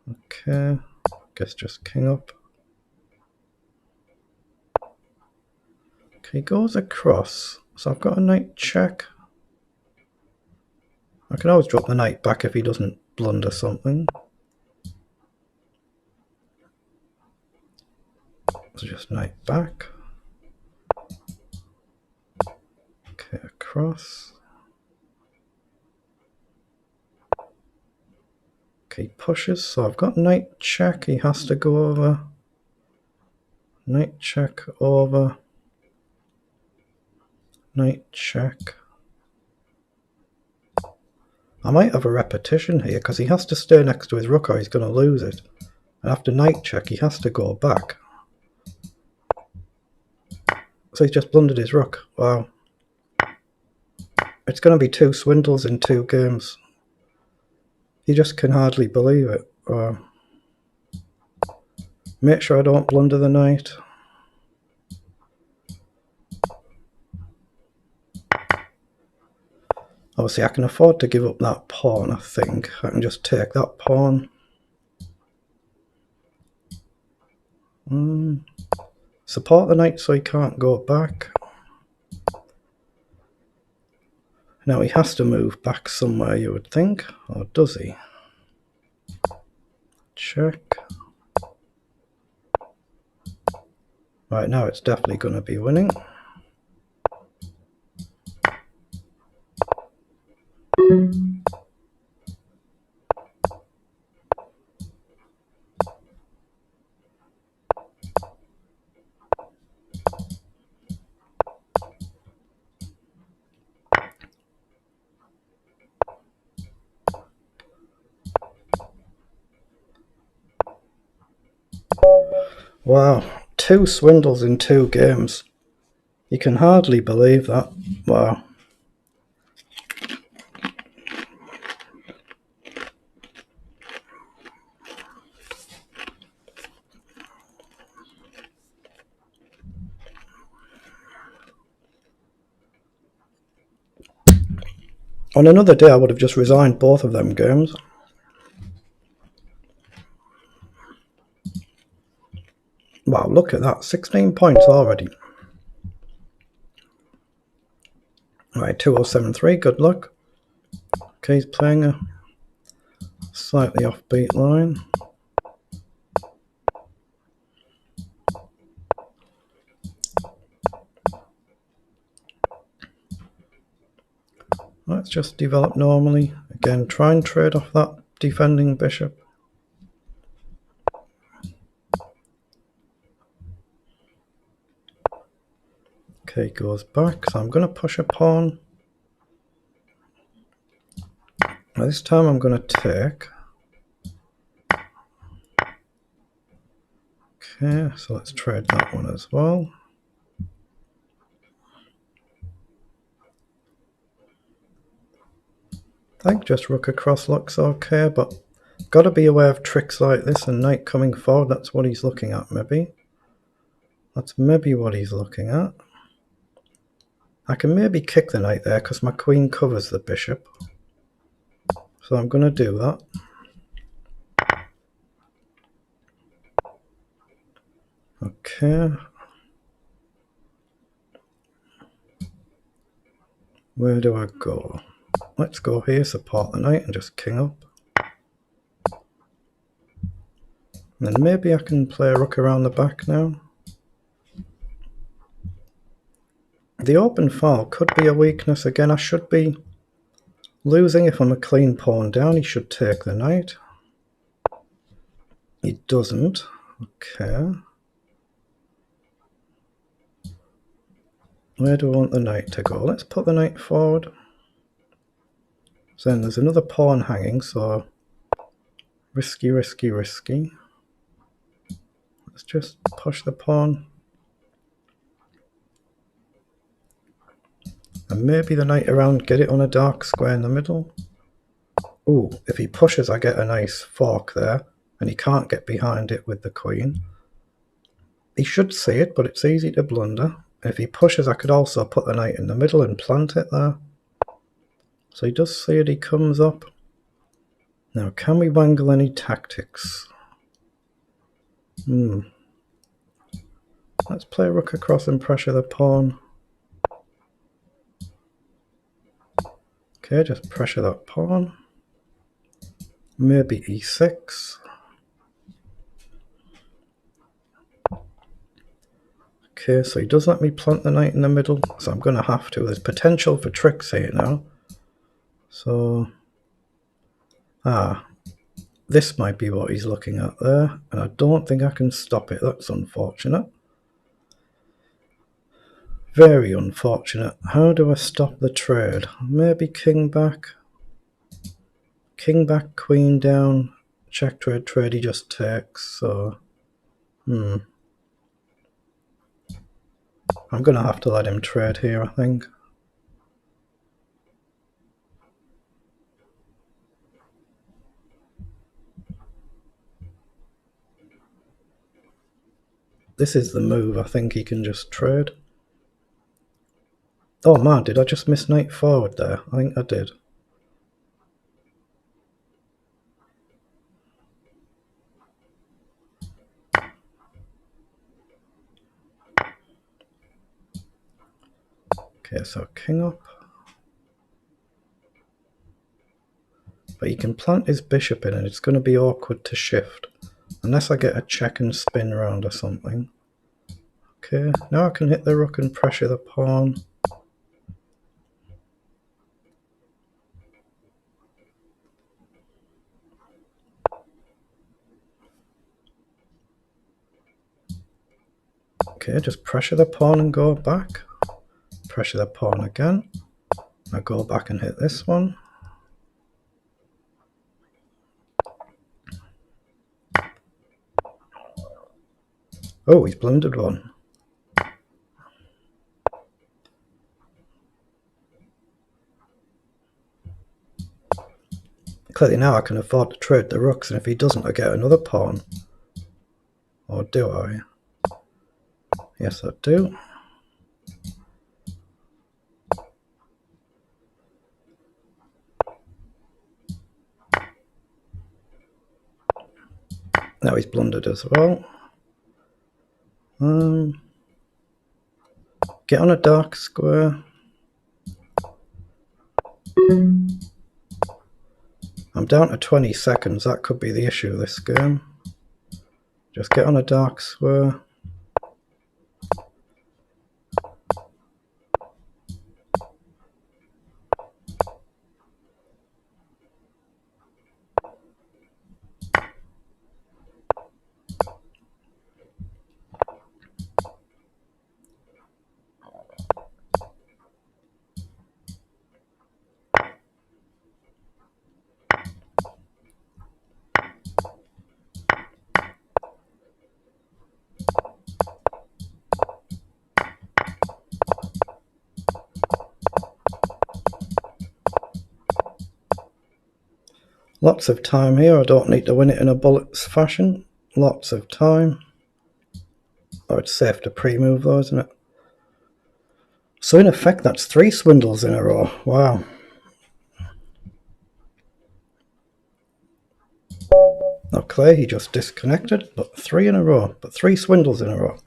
Okay, guess just king up. Okay, he goes across, so I've got a knight check. I can always drop the knight back if he doesn't blunder something. So just knight back. Okay, across. Okay, he pushes, so I've got knight check, he has to go over. Knight check over. Knight check. I might have a repetition here because he has to stay next to his rook or he's going to lose it. And after knight check, he has to go back. So he's just blundered his rook. Wow. It's going to be 2 swindles in 2 games. You just can hardly believe it. Wow. Make sure I don't blunder the knight. Obviously, I can afford to give up that pawn, I think. I can just take that pawn. Support the knight so he can't go back. Now he has to move back somewhere, you would think, or does he? Check. Right, now it's definitely going to be winning. Wow, 2 swindles in 2 games. You can hardly believe that. Wow. On another day I would have just resigned both of them games. Wow, look at that, 16 points already. Right, 2073, good luck. Okay, he's playing a slightly offbeat line. Let's just develop normally. Again, try and trade off that defending bishop. Okay, goes back, so I'm going to push a pawn. Now this time I'm going to take. Okay, so let's trade that one as well. I think just rook across looks okay, but got to be aware of tricks like this and knight coming forward. That's what he's looking at, maybe. That's maybe what he's looking at. I can maybe kick the knight there because my queen covers the bishop. So I'm going to do that. Okay. Where do I go? Let's go here, support the knight and just king up. And then maybe I can play a rook around the back now. The open file could be a weakness again. I should be losing if I'm a clean pawn down. He should take the knight. He doesn't. Okay. Where do I want the knight to go? Let's put the knight forward. So then there's another pawn hanging, so risky, risky, risky. Let's just push the pawn. And maybe the knight around, get it on a dark square in the middle. Ooh, if he pushes I get a nice fork there, and he can't get behind it with the queen. He should see it, but it's easy to blunder. If he pushes I could also put the knight in the middle and plant it there. So he does see it, he comes up. Now can we wangle any tactics? Let's play rook across and pressure the pawn. Okay, just pressure that pawn. Maybe e6. Okay, so he does let me plant the knight in the middle, so I'm going to have to. There's potential for tricks here now. So, this might be what he's looking at there, and I don't think I can stop it. That's unfortunate. Very unfortunate. How do I stop the trade? Maybe king back. King back, queen down. Check trade, trade, he just takes, so... I'm going to have to let him trade here, I think. This is the move, I think he can just trade. Oh man, did I just miss knight forward there? I think I did. Okay, so king up. But he can plant his bishop in and it's going to be awkward to shift. Unless I get a check and spin round or something. Okay, now I can hit the rook and pressure the pawn. Okay, just pressure the pawn and go back. Pressure the pawn again. I go back and hit this one. Oh, he's blundered one. Clearly now I can afford to trade the rooks, and if he doesn't, I get another pawn. Or do I? Yes, I do. Now he's blundered as well. Get on a dark square. I'm down to 20 seconds. That could be the issue of this game. Just get on a dark square. Lots of time here. I don't need to win it in a bullets fashion. Lots of time. Oh, it's safe to pre-move though, isn't it? So in effect, that's 3 swindles in a row. Wow. Okay, he just disconnected, but 3 in a row. But 3 swindles in a row.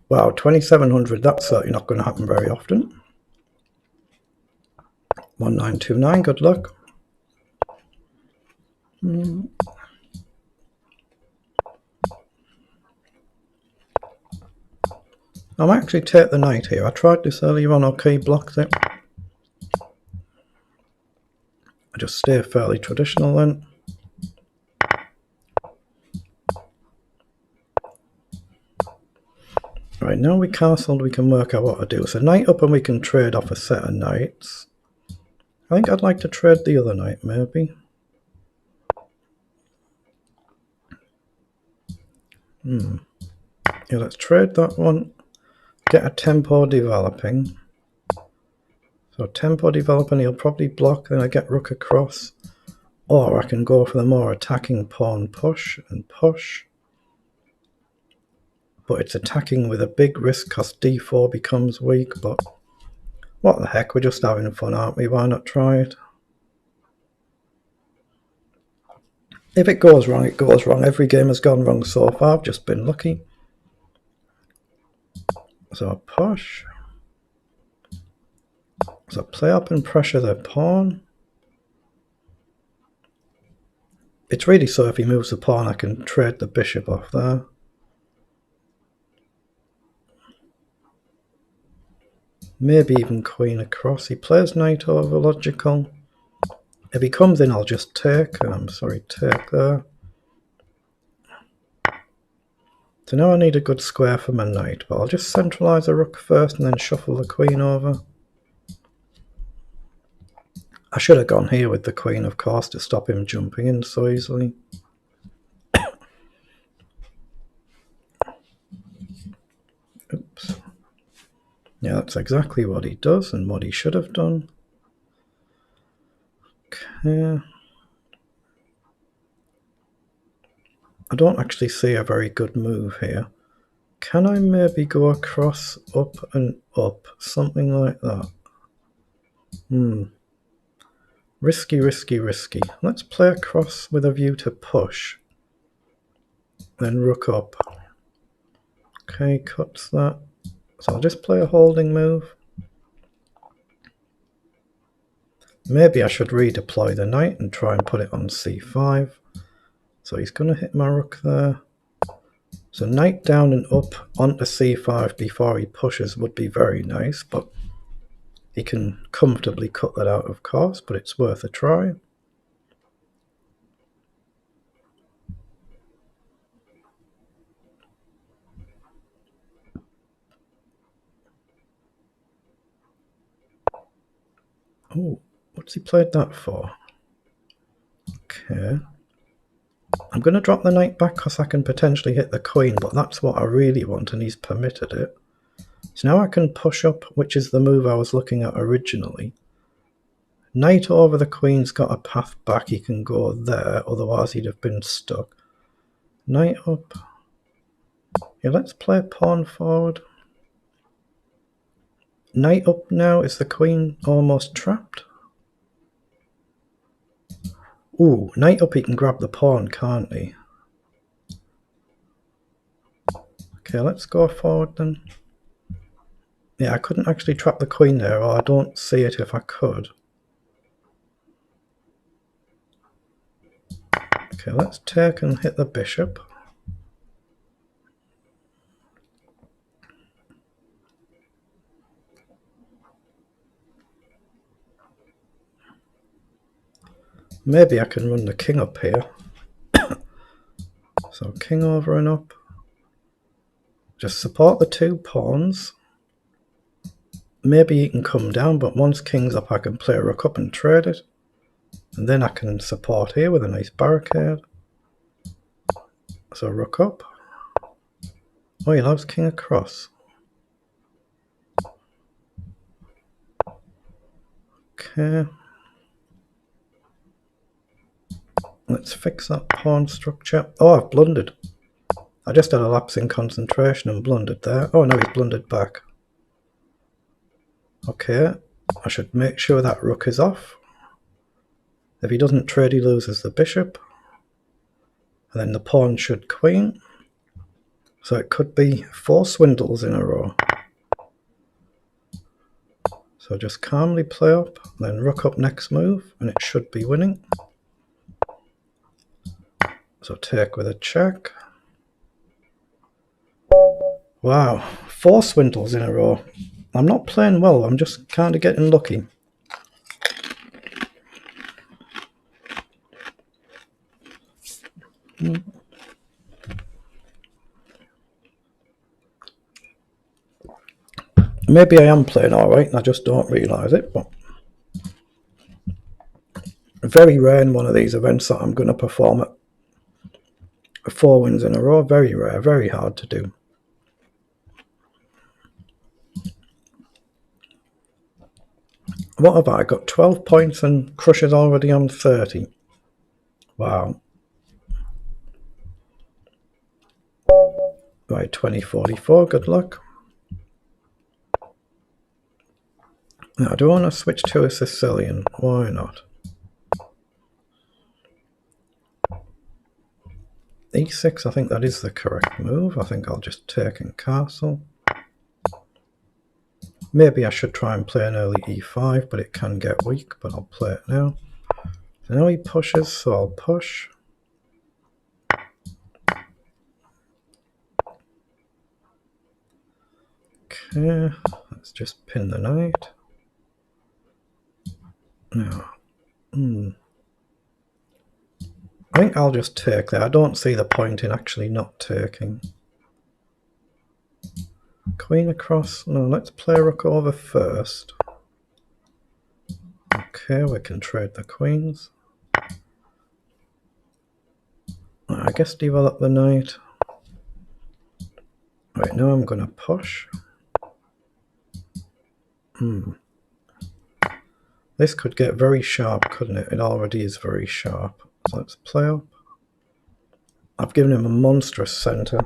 Wow, 2700, that's certainly not going to happen very often. 1929, good luck. I might actually take the knight here. I tried this earlier on, okay, blocked it. I just stay fairly traditional then. Right, now we castled, we can work out what to do. So knight up and we can trade off a set of knights. I think I'd like to trade the other knight, maybe. Yeah, let's trade that one. Get a tempo developing. So tempo developing, he'll probably block, then I get rook across. Or I can go for the more attacking pawn push and push. But it's attacking with a big risk because d4 becomes weak, but what the heck, we're just having fun, aren't we? Why not try it? If it goes wrong, it goes wrong. Every game has gone wrong so far, I've just been lucky. So push. So play up and pressure the pawn. It's really so if he moves the pawn I can trade the bishop off there. Maybe even queen across. He plays knight over logical. If he comes in I'll just take. Take there. So now I need a good square for my knight, but I'll just centralise the rook first and then shuffle the queen over. I should have gone here with the queen, of course, to stop him jumping in so easily. Oops. Yeah, that's exactly what he does and what he should have done. Okay. I don't actually see a very good move here. Can I maybe go across, up and up? Something like that. Risky, risky, risky. Let's play across with a view to push. Then rook up. Okay, cuts that. So I'll just play a holding move. Maybe I should redeploy the knight and try and put it on c5. So he's going to hit my rook there. So knight down and up onto c5 before he pushes would be very nice, but he can comfortably cut that out, of course, but it's worth a try. Oh, what's he played that for? Okay. I'm going to drop the knight back because I can potentially hit the queen, but that's what I really want and he's permitted it. So now I can push up, which is the move I was looking at originally. Knight over the queen's got a path back, he can go there, otherwise he'd have been stuck. Knight up. Yeah, let's play pawn forward. Knight up now, is the queen almost trapped? Ooh, knight up, he can grab the pawn, can't he? Okay, let's go forward then. Yeah, I couldn't actually trap the queen there, or I don't see it if I could. Okay, let's take and hit the bishop. Maybe I can run the king up here. So king over and up. Just support the two pawns. Maybe he can come down, but once king's up I can play rook up and trade it. And then I can support here with a nice barricade. So rook up. Oh, he loves king across. Okay. Let's fix that pawn structure. Oh, I've blundered. I just had a lapse in concentration and blundered there. Oh, now he's blundered back. Okay, I should make sure that rook is off. If he doesn't trade, he loses the bishop. And then the pawn should queen. So it could be 4 swindles in a row. So just calmly play up, then rook up next move, and it should be winning. So take with a check. Wow, 4 swindles in a row. I'm not playing well, I'm just kind of getting lucky. Maybe I am playing alright and I just don't realise it, but very rare in one of these events that I'm going to perform at 4 wins in a row. Very rare, very hard to do. What have I got? 12 points and Crush is already on 30. Wow. Right, 2044, good luck. Now, I do want to switch to a Sicilian. Why not? E6, I think that is the correct move. I think I'll just take and castle. Maybe I should try and play an early E5, but it can get weak, but I'll play it now. So now he pushes, so I'll push. Okay, let's just pin the knight. Now, I think I'll just take there. I don't see the point in actually not taking. Queen across. No, let's play rook over first. Okay, we can trade the queens. I guess develop the knight. Right, now I'm going to push. This could get very sharp, couldn't it? It already is very sharp. So let's play up. I've given him a monstrous centre.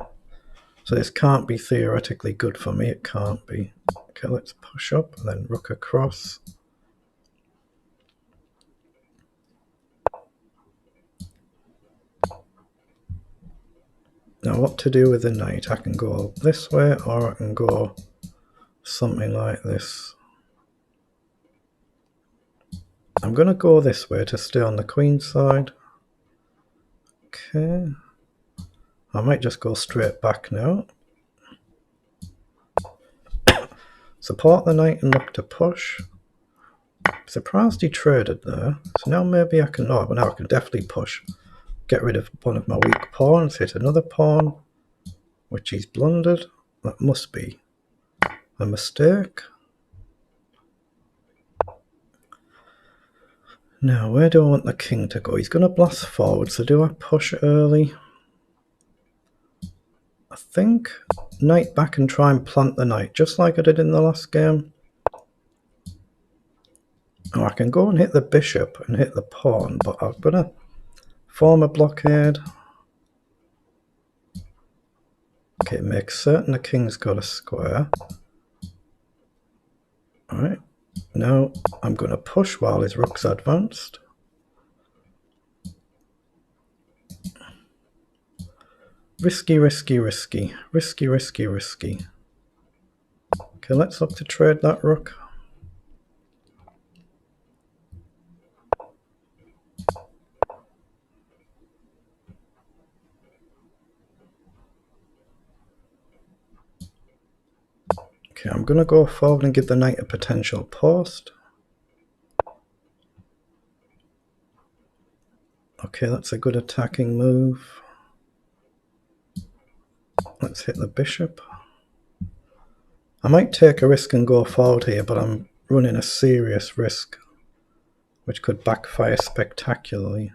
So this can't be theoretically good for me. It can't be. Okay, let's push up and then rook across. Now what to do with the knight? I can go this way or I can go something like this. I'm going to go this way to stay on the queen side. Okay. I might just go straight back now. Support the knight and look to push. Surprised he traded there. So now maybe I can... No, but now I can definitely push. Get rid of one of my weak pawns. Hit another pawn, which he's blundered. That must be a mistake. Now, where do I want the king to go? He's going to blast forward, so do I push early? I think knight back and try and plant the knight, just like I did in the last game. Oh, I can go and hit the bishop and hit the pawn, but I'm going to form a blockade. Okay, make certain the king's got a square. Alright, now I'm going to push while his rook's advanced. Risky, risky, risky. Risky, risky, risky. Okay, let's look to trade that rook. Okay, I'm going to go forward and give the knight a potential post. Okay, that's a good attacking move. Let's hit the bishop. I might take a risk and go forward here, but I'm running a serious risk, which could backfire spectacularly.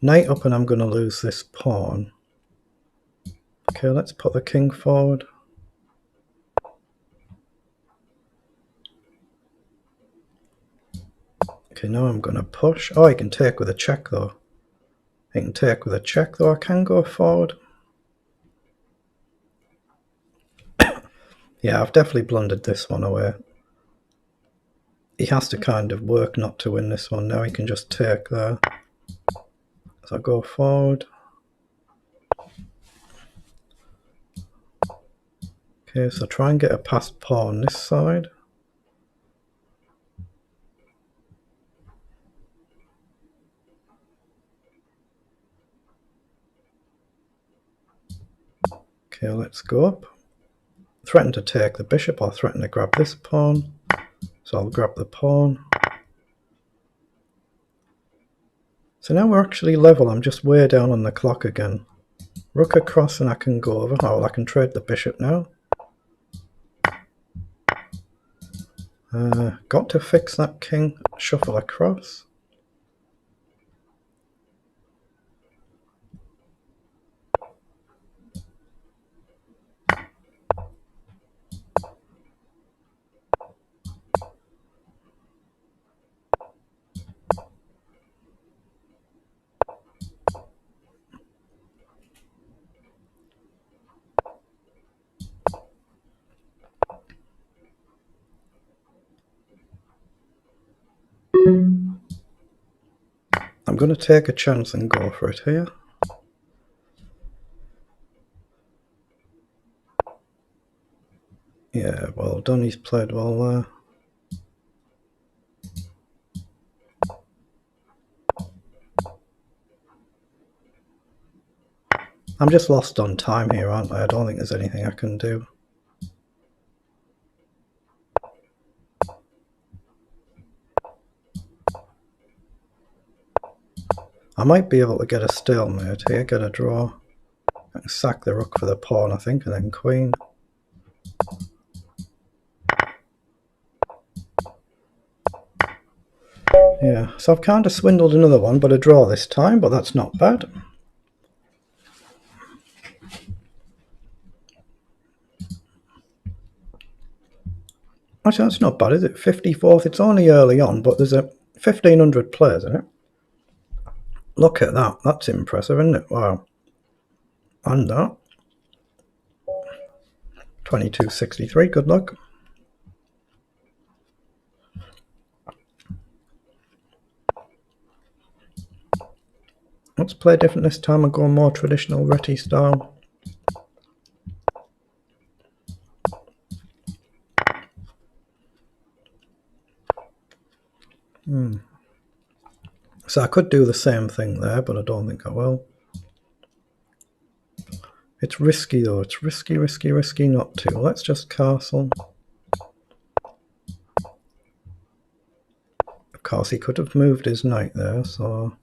Knight up and I'm going to lose this pawn. Okay, let's put the king forward. Okay, now I'm going to push. Oh, I can take with a check though. I can take with a check though. I can go forward. Yeah, I've definitely blundered this one away. He has to kind of work not to win this one. Now he can just take there. So I go forward. Okay, so try and get a passed pawn this side. Okay, let's go up. Threaten to take the bishop or threaten to grab this pawn. So I'll grab the pawn. So now we're actually level. I'm just way down on the clock again. Rook across and I can go over. Oh, well, I can trade the bishop now. Got to fix that king. Shuffle across. I'm going to take a chance and go for it here. Yeah, well done, he's played well there. I'm just lost on time here, aren't I? I don't think there's anything I can do. I might be able to get a stalemate here, get a draw. I can sack the rook for the pawn, I think, and then queen. Yeah, so I've kind of swindled another one, but a draw this time, but that's not bad. Actually, that's not bad, is it? 54th, it's only early on, but there's a 1,500 players in it. Look at that, that's impressive, isn't it? Wow. And that. 2263, good luck. Let's play different this time and go more traditional Reti style. So I could do the same thing there, but I don't think I will. It's risky though. It's risky not to. Let's just castle. Of course, he could have moved his knight there, so...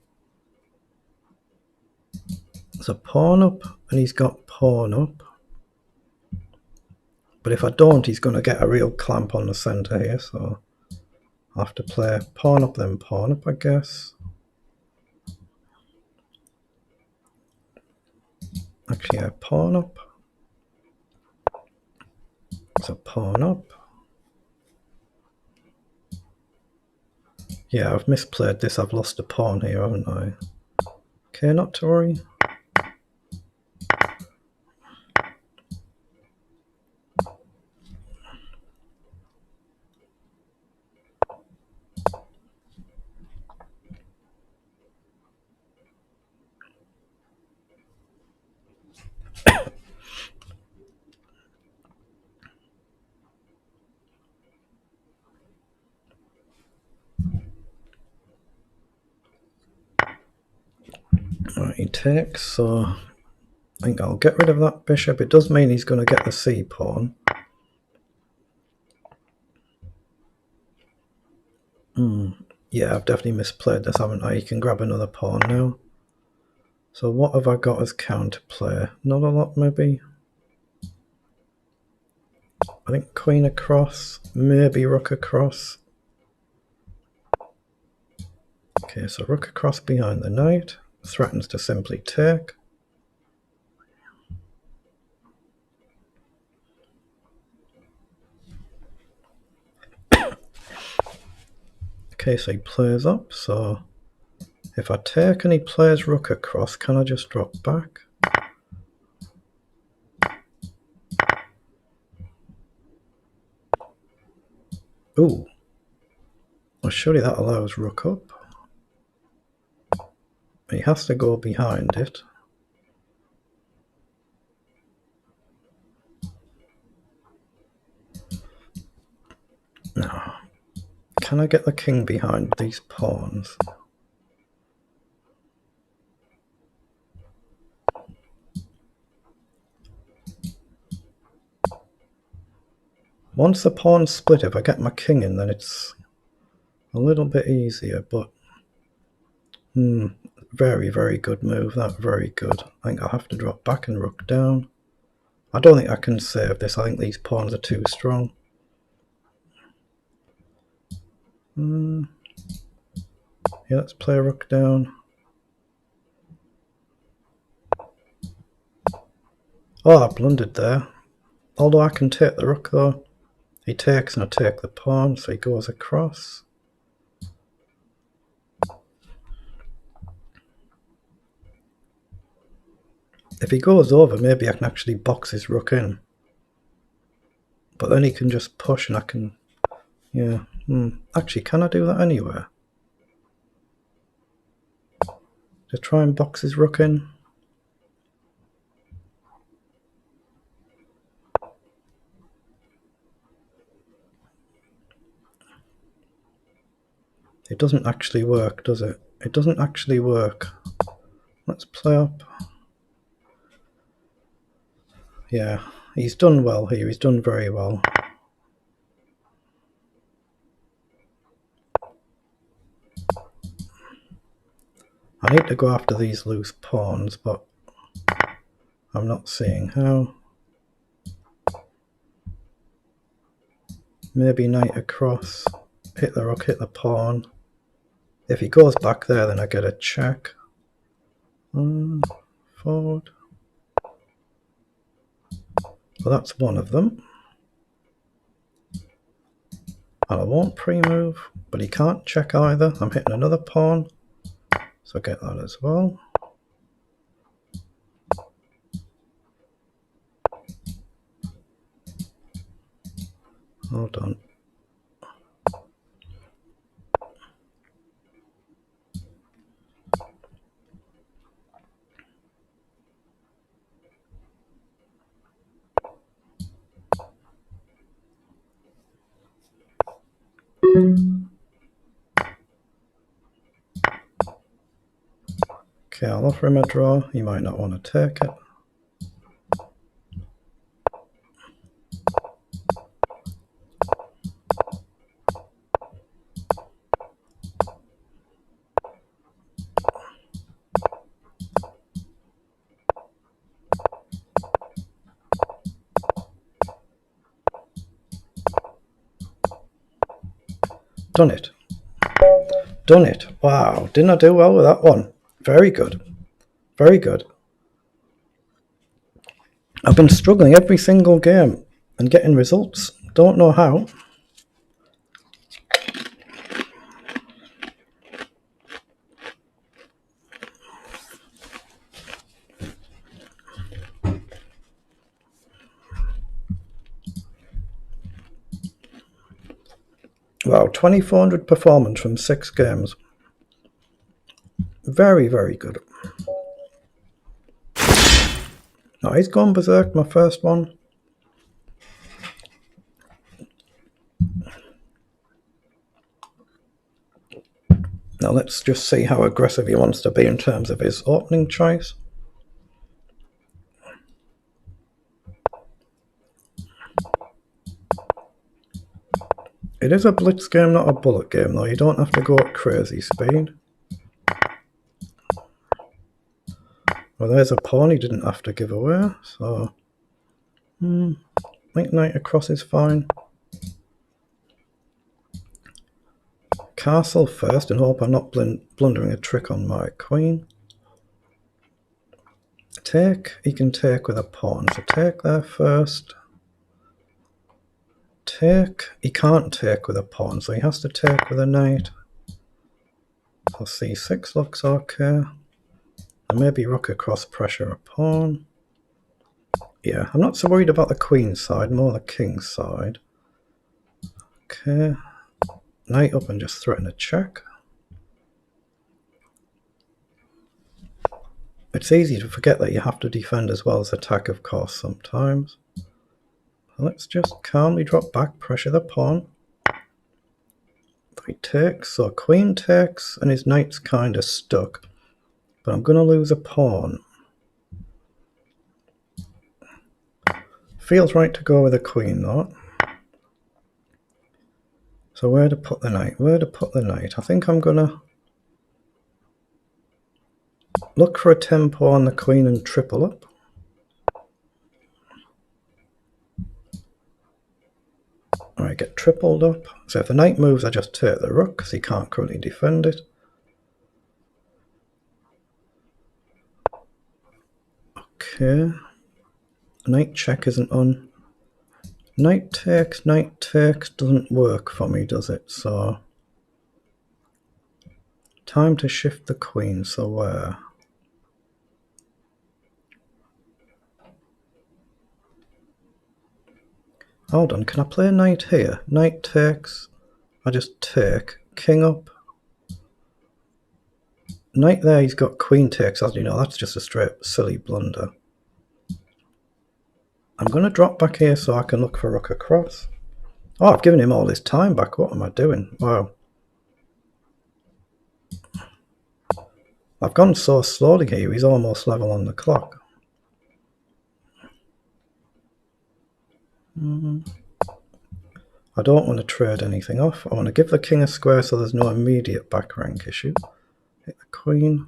There's a pawn up, and he's got pawn up. But if I don't, he's going to get a real clamp on the centre here, so... I'll have to play pawn up, then pawn up, I guess. Actually, yeah, pawn up. So pawn up. Yeah, I've misplayed this. I've lost a pawn here, haven't I? Okay, not to worry. Right, he takes, so I think I'll get rid of that bishop. It does mean he's going to get the c pawn. Yeah, I've definitely misplayed this, haven't I? He can grab another pawn now. So what have I got as counterplay? Not a lot, maybe. I think queen across, maybe rook across. Okay, so rook across behind the knight. Threatens to simply take. Okay, so he plays up, so if I take and he plays rook across, can I just drop back? Ooh. Well, surely that allows rook up. He has to go behind it. No. Can I get the king behind these pawns? Once the pawns split, if I get my king in, then it's a little bit easier, but very, very good move, that, very good. I think I'll have to drop back and rook down. I don't think I can save this. I think these pawns are too strong. Yeah, let's play rook down. Oh, I blundered there. Although I can take the rook though. He takes and I take the pawn, so he goes across. If he goes over, maybe I can actually box his rook in. But then he can just push and I can... Yeah. Actually, can I do that anywhere? Just try and box his rook in. It doesn't actually work, does it? It doesn't actually work. Let's play up. Yeah, he's done well here. He's done very well. I need to go after these loose pawns, but I'm not seeing how. Maybe knight across. Hit the rook, hit the pawn. If he goes back there, then I get a check. Forward. Well, that's one of them. And I won't pre-move, but he can't check either. I'm hitting another pawn, so I get that as well. Hold on. Okay, I'll offer him a draw. He might not want to take it. Done it. Done it. Wow, didn't I do well with that one? Very good. Very good. I've been struggling every single game and getting results. Don't know how. Wow, 2400 performance from 6 games. Very, very good. Oh, he's gone berserk, my first one. Now let's just see how aggressive he wants to be in terms of his opening choice. It is a blitz game, not a bullet game though. You don't have to go at crazy speed. Well, there's a pawn he didn't have to give away, so I think knight across is fine. Castle first and hope I'm not blundering a trick on my queen. Take, he can take with a pawn, so take there first. Take, he can't take with a pawn, so he has to take with a knight. So c6 looks okay. And maybe rook across, pressure a pawn. Yeah, I'm not so worried about the queen side, more the king side. Okay, knight up and just threaten a check. It's easy to forget that you have to defend as well as attack, of course, sometimes. Let's just calmly drop back, pressure the pawn. He takes, so queen takes, and his knight's kind of stuck. But I'm going to lose a pawn. Feels right to go with a queen, though. So where to put the knight? Where to put the knight? I think I'm going to look for a tempo on the queen and triple up. Alright, get tripled up. So if the knight moves, I just take the rook, because he can't currently defend it. Okay. Knight check isn't on. Knight takes doesn't work for me, does it? So time to shift the queen, so where? Hold on, can I play a knight here? Knight takes, I just take, king up. Knight there, he's got queen takes, as you know, that's just a straight silly blunder. I'm going to drop back here so I can look for rook across. Oh, I've given him all his time back, what am I doing? Wow. I've gone so slowly here, he's almost level on the clock. I don't want to trade anything off. I want to give the king a square so there's no immediate back rank issue. Hit the queen.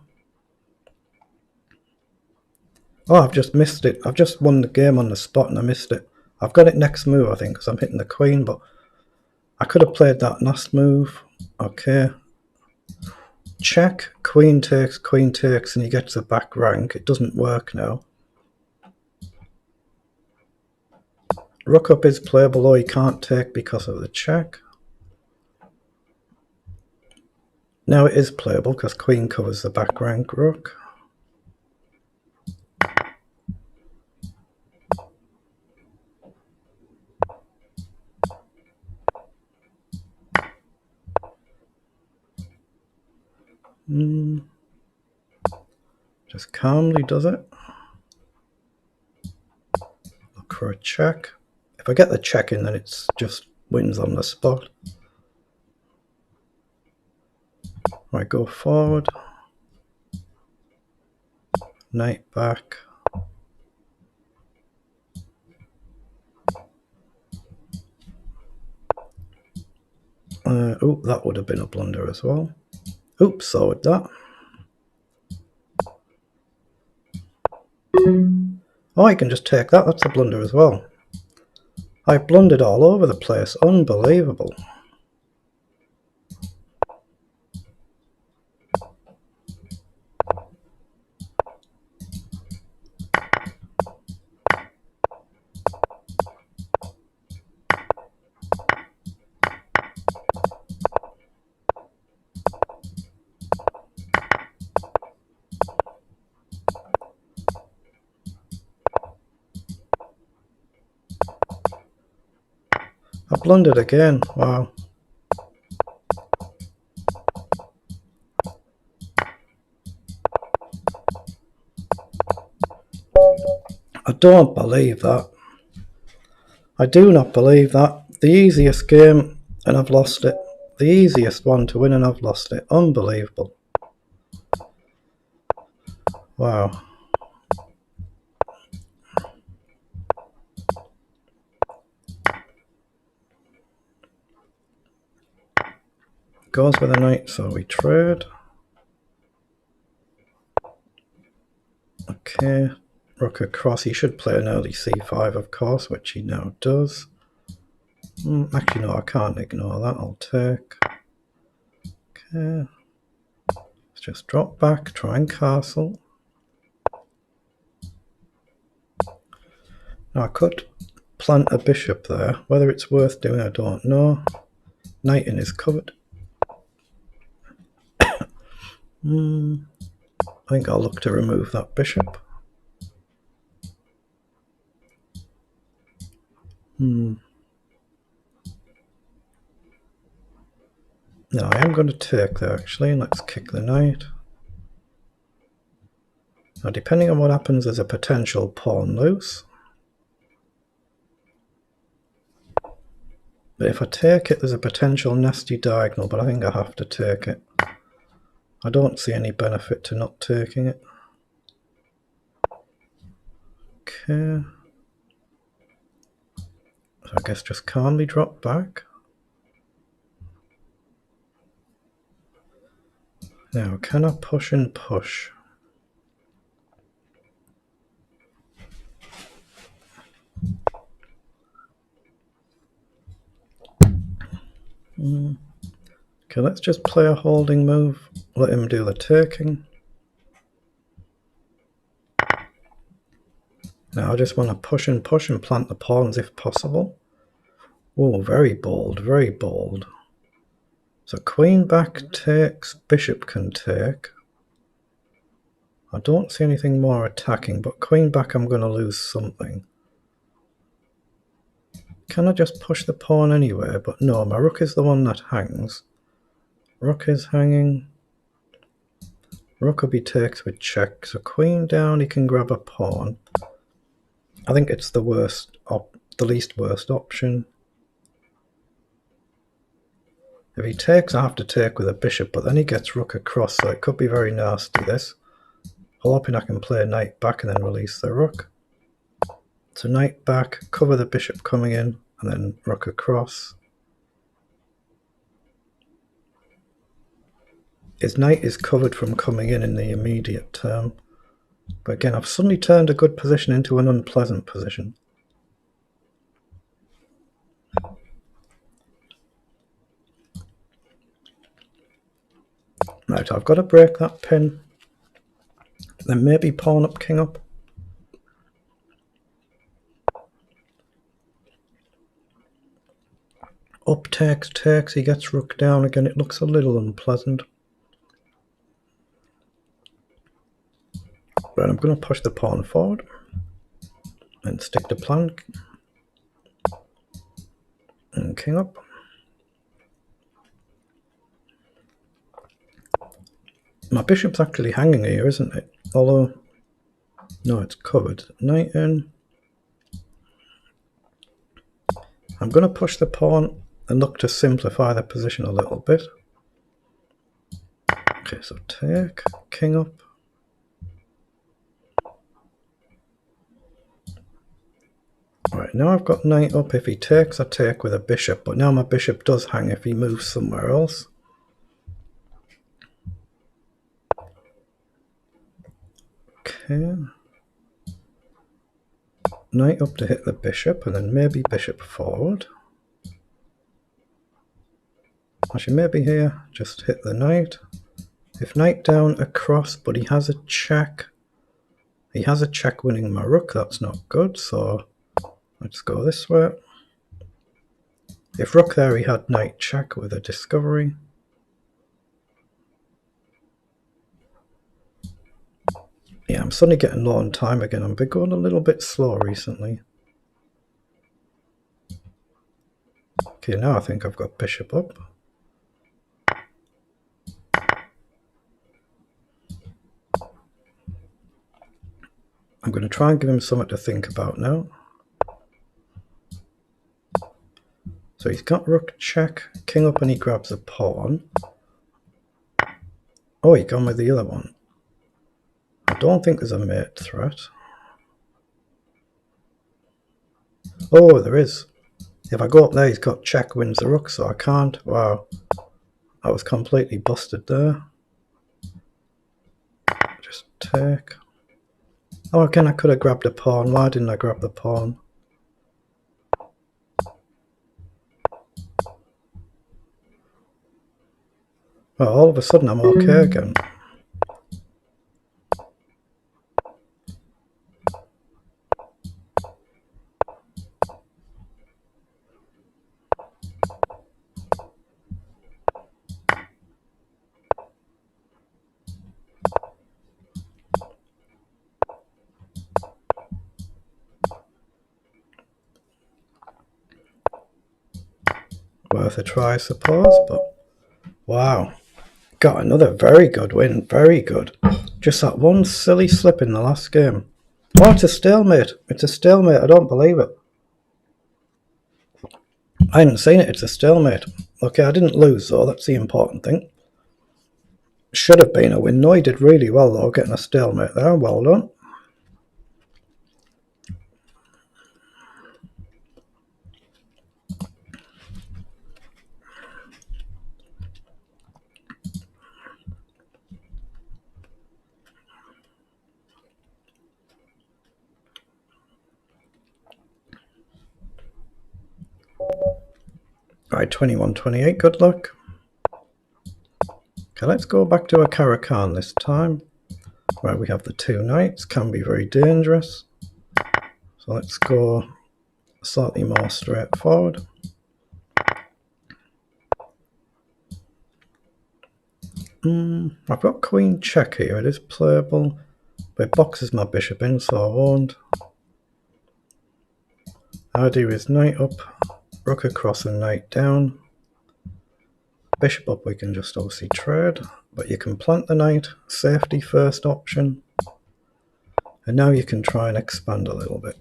Oh, I've just missed it. I've just won the game on the spot and I missed it. I've got it next move, I think, because I'm hitting the queen, but I could have played that last move. Okay. Check, queen takes, and he gets a back rank. It doesn't work now. Rook up is playable, though he can't take because of the check. Now it is playable because queen covers the back rank rook. Just calmly does it. Look for a check. If I get the check in, then it's just wins on the spot. Right, go forward. knight back. Oh, that would have been a blunder as well. Oops, so with that. Oh, I can just take that. That's a blunder as well. I blundered all over the place. Unbelievable. I blundered again. Wow. I don't believe that. I do not believe that. The easiest game and I've lost it. The easiest one to win and I've lost it. Unbelievable. Wow. Goes with a knight, so we trade. Okay. Rook across. He should play an early c5, of course, which he now does. Actually, no, I can't ignore that. I'll take. Okay. Let's just drop back, try and castle. Now, I could plant a bishop there. Whether it's worth doing, I don't know. Knight in is covered. I think I'll look to remove that bishop. No, I am going to take there actually, and let's kick the knight. Now, depending on what happens, there's a potential pawn loose. But if I take it, there's a potential nasty diagonal, but I think I have to take it. I don't see any benefit to not taking it. Okay. So I guess just calmly drop back. Now, can I push and push? Okay, let's just play a holding move. Let him do the taking. Now I just want to push and plant the pawns if possible. Oh, very bold, very bold. So queen back takes, bishop can take. I don't see anything more attacking, but queen back I'm going to lose something. Can I just push the pawn anyway? But no, my rook is the one that hangs. Rook is hanging. Rookaby takes with check. So queen down, he can grab a pawn. I think it's the least worst option. If he takes, I have to take with a bishop, but then he gets rook across, so it could be very nasty, this. I'm hoping I can play knight back and then release the rook. So knight back, cover the bishop coming in, and then rook across. His knight is covered from coming in the immediate term. But again, I've suddenly turned a good position into an unpleasant position. Right, I've got to break that pin. Then maybe pawn up, king up. Up takes, takes, he gets rook down again. It looks a little unpleasant. Right, I'm going to push the pawn forward. And stick the plan. And king up. My bishop's actually hanging here, isn't it? Although, no, it's covered. Knight in. I'm going to push the pawn and look to simplify the position a little bit. Okay, so take, king up. Right, now I've got knight up. If he takes, I take with a bishop, but now my bishop does hang if he moves somewhere else. Okay. Knight up to hit the bishop, and then maybe bishop forward. Actually, maybe here, just hit the knight. If knight down, across, but he has a check. He has a check winning my rook, that's not good, so let's go this way. If rook there, he had knight check with a discovery. Yeah, I'm suddenly getting low on time again. I've been going a little bit slow recently. Okay, now I think I've got bishop up. I'm going to try and give him something to think about now. So he's got rook check, king up, and he grabs a pawn. Oh, he gone with the other one. I don't think there's a mate threat. Oh, there is. If I go up there, he's got check, wins the rook, so I can't. Wow. I was completely busted there. Just take. Oh, again, I could have grabbed a pawn. Why didn't I grab the pawn? Well, all of a sudden I'm okay again. Worth a try, I suppose, but wow. Got another very good win, very good. Just that one silly slip in the last game. Oh, it's a stalemate. It's a stalemate, I don't believe it. I hadn't seen it, it's a stalemate. Okay, I didn't lose though, that's the important thing. Should have been a win. No, he did really well though, getting a stalemate there, well done. Right, 21-28, good luck. Okay, let's go back to a Caro-Kann this time. Right, we have the two knights, can be very dangerous. So let's go slightly more straightforward. I've got queen check here, it is playable, but it boxes my bishop in, so I won't. Idea is knight up, rook across and knight down. Bishop up we can just obviously trade, but you can plant the knight, safety first option. And now you can try and expand a little bit.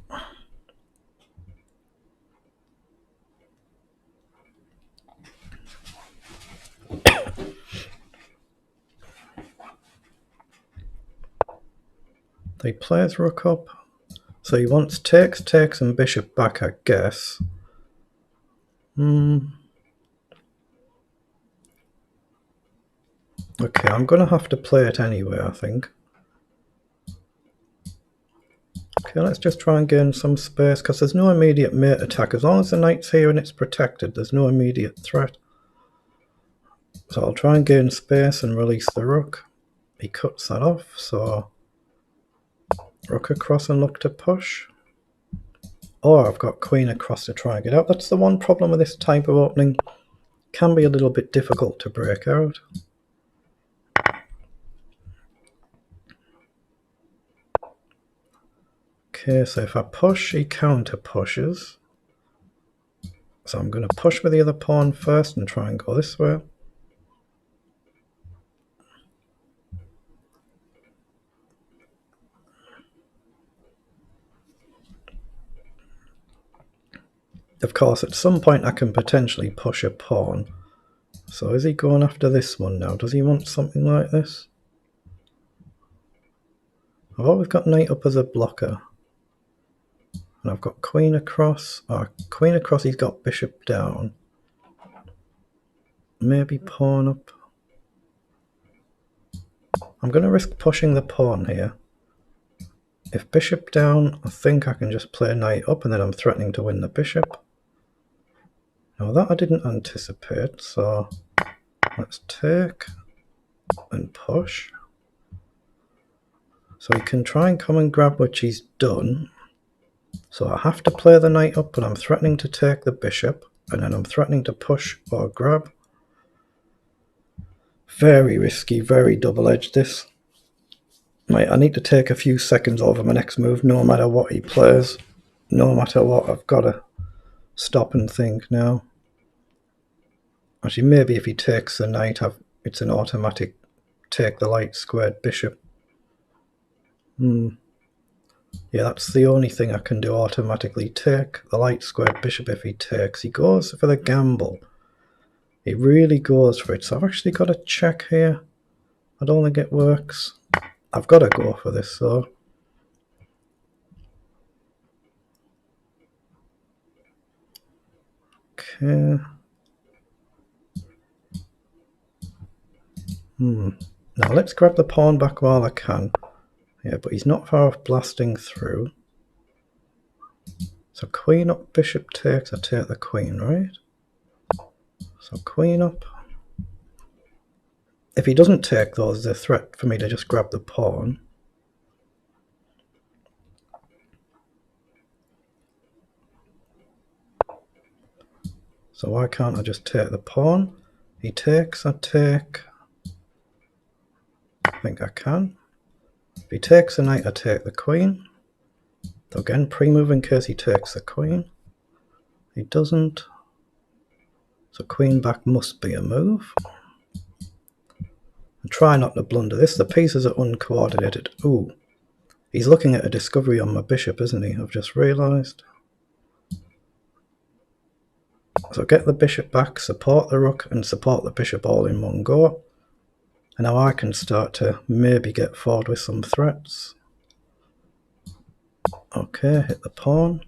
He plays rook up, so he wants takes, takes and bishop back, I guess. Okay, I'm going to have to play it anyway, I think. Okay, let's just try and gain some space, because there's no immediate mate attack. As long as the knight's here and it's protected, there's no immediate threat. So I'll try and gain space and release the rook. He cuts that off, so rook across and look to push. Or I've got queen across to try and get out. That's the one problem with this type of opening. Can be a little bit difficult to break out. Okay, so if I push, he counter pushes. So I'm going to push with the other pawn first and try and go this way. Of course, at some point I can potentially push a pawn. So is he going after this one now? Does he want something like this? I've always got knight up as a blocker. And I've got queen across. Queen across, he's got bishop down. Maybe pawn up. I'm going to risk pushing the pawn here. If bishop down, I think I can just play knight up, and then I'm threatening to win the bishop. Now that I didn't anticipate, so let's take and push. So he can try and come and grab, which he's done. So I have to play the knight up, but I'm threatening to take the bishop, and then I'm threatening to push or grab. Very risky, very double-edged this. Right, I need to take a few seconds over my next move, no matter what he plays. No matter what, I've got to stop and think now. Actually, maybe if he takes the knight, it's an automatic take the light squared bishop. Yeah, that's the only thing I can do, automatically take the light squared bishop if he takes. He goes for the gamble. He really goes for it. So I've actually got a check here. I don't think it works. I've got to go for this, so. Okay. Now let's grab the pawn back while I can. Yeah, but he's not far off blasting through. So queen up, bishop takes, I take the queen, right? So queen up. If he doesn't take those, there's a threat for me to just grab the pawn. So why can't I just take the pawn? He takes, I take. I think I can. If he takes the knight, I take the queen. So again, pre-move in case he takes the queen. He doesn't. So queen back must be a move. And try not to blunder this. The pieces are uncoordinated. Ooh, he's looking at a discovery on my bishop, isn't he? I've just realised. So get the bishop back, support the rook, and support the bishop all in one go. And now I can start to maybe get forward with some threats. Okay, hit the pawn.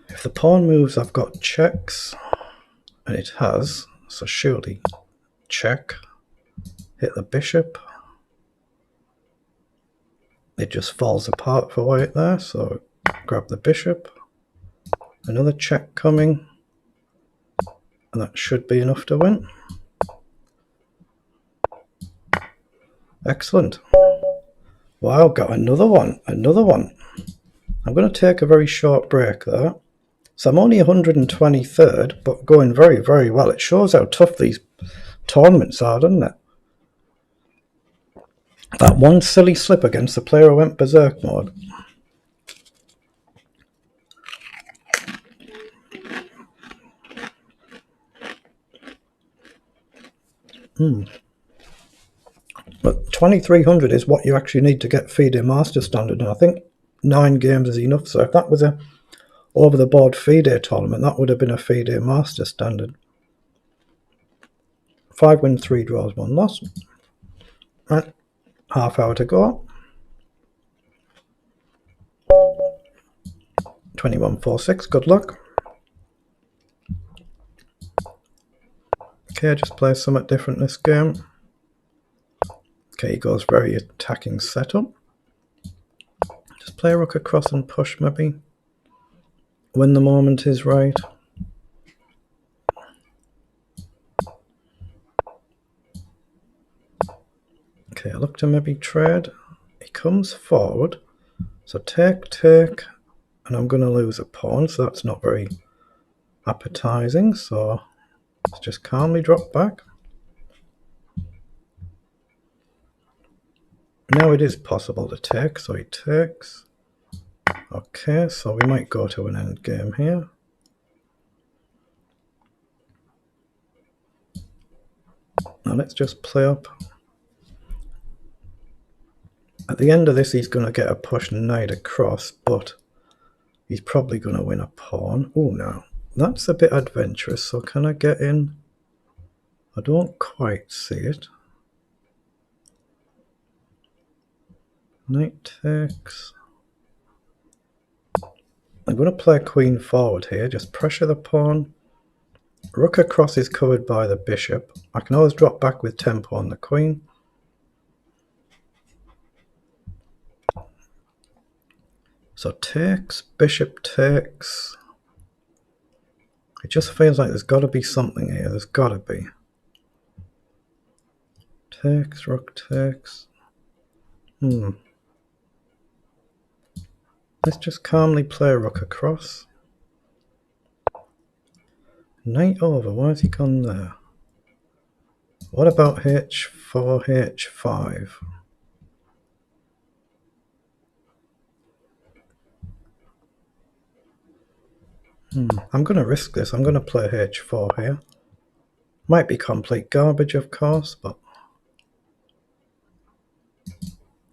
If the pawn moves, I've got checks. And it has, so surely check. Hit the bishop. It just falls apart for white there, so grab the bishop. Another check coming. And that should be enough to win. Excellent. Wow, got another one, another one. I'm going to take a very short break there. So I'm only 123rd, but going very, very well. It shows how tough these tournaments are, doesn't it? That one silly slip against the player who went berserk mode. But 2300 is what you actually need to get FIDE Master Standard, and I think 9 games is enough. So if that was a over-the-board FIDE tournament, that would have been a FIDE Master Standard. 5 wins, 3 draws, 1 loss. Right, half hour to go. 21-4-6, good luck. Okay, just play somewhat different this game. Okay, he goes very attacking setup. Just play rook across and push maybe, when the moment is right. Okay, I look to maybe trade. He comes forward, so take, and I'm going to lose a pawn, so that's not very appetizing, so let's just calmly drop back. Now it is possible to take, so he takes. Okay, so we might go to an end game here. Now let's just play up. At the end of this, he's going to get a push knight across, but he's probably going to win a pawn. Oh, no, that's a bit adventurous, so can I get in? I don't quite see it. Knight takes. I'm going to play queen forward here, just pressure the pawn. Rook across is covered by the bishop. I can always drop back with tempo on the queen. So takes, bishop takes. It just feels like there's got to be something here. There's got to be. Takes, rook takes. Let's just calmly play rook across. Knight over. Why has he gone there? What about h4, h5? I'm going to risk this. I'm going to play h4 here. Might be complete garbage, of course, but...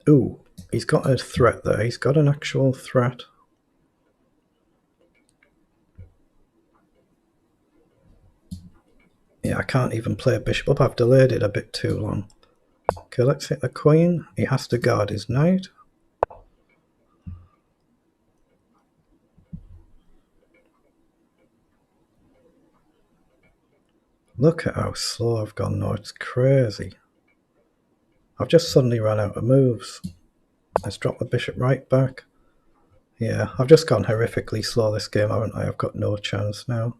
Ooh, he's got a threat there. He's got an actual threat. Yeah, I can't even play bishop up. I've delayed it a bit too long. Okay, let's hit the queen. He has to guard his knight. Look at how slow I've gone now. It's crazy. I've just suddenly run out of moves. Let's drop the bishop right back. Yeah, I've just gone horrifically slow this game, haven't I? I've got no chance now.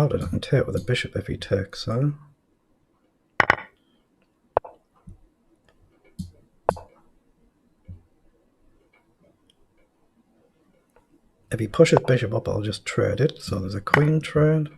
Oh, I can take with the bishop if he takes, so. If he pushes bishop up, I'll just trade it. So there's a queen trade.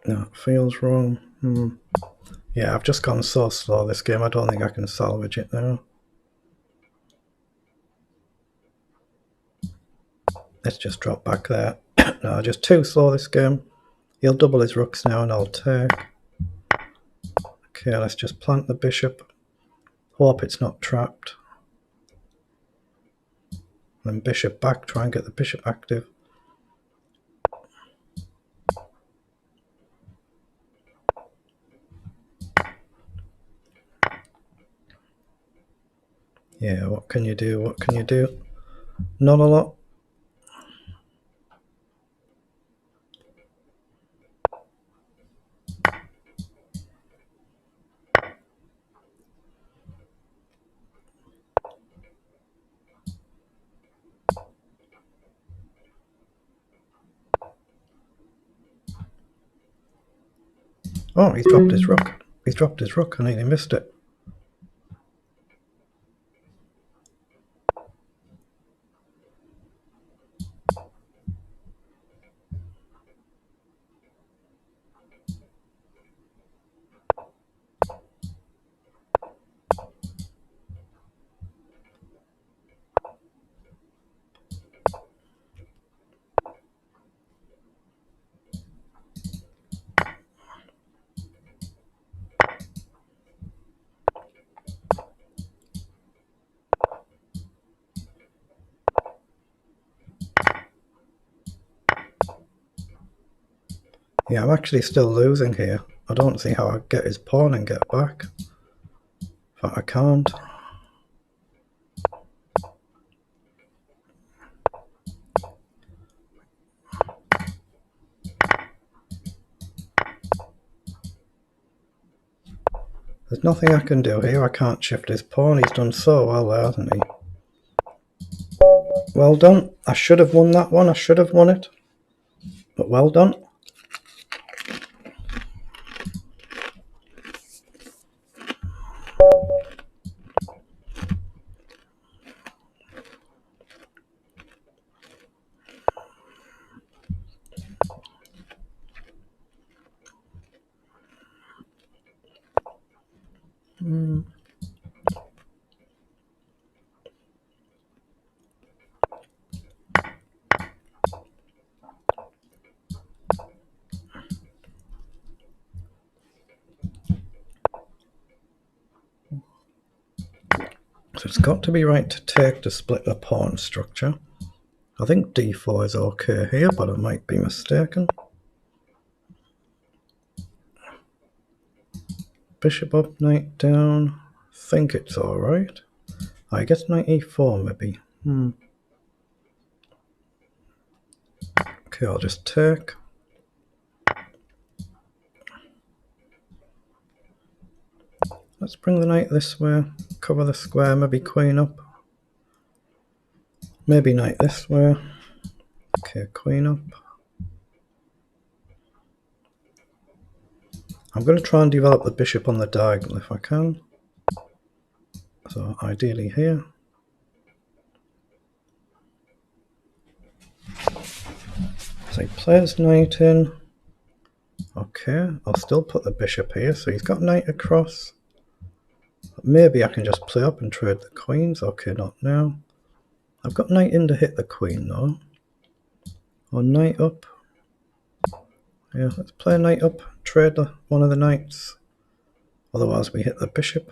No, it feels wrong. Yeah, I've just gone so slow this game. I don't think I can salvage it now. Let's just drop back there. No, just too slow this game. He'll double his rooks now and I'll take. Okay, let's just plant the bishop. Hope it's not trapped. Then bishop back, try and get the bishop active. Yeah, what can you do? What can you do? Not a lot. Oh, he's dropped his rook. He's dropped his rook and he missed it. Yeah, I'm actually still losing here. I don't see how I get his pawn and get back. But I can't. There's nothing I can do here. I can't shift his pawn. He's done so well there, hasn't he? Well done. I should have won that one. I should have won it. But well done. So it's got to be right to take to split the pawn structure. I think d4 is okay here, but I might be mistaken. Bishop up, knight down. Think it's alright. I guess knight e4 maybe. Okay, I'll just take. Let's bring the knight this way, cover the square, maybe queen up. Maybe knight this way. Okay, queen up. I'm going to try and develop the bishop on the diagonal if I can. So ideally here. So he plays knight in. Okay, I'll still put the bishop here. So he's got knight across. Maybe I can just play up and trade the queens. Okay, not now. I've got knight in to hit the queen though. Or knight up. Yeah, let's play knight up, trade one of the knights. Otherwise we hit the bishop.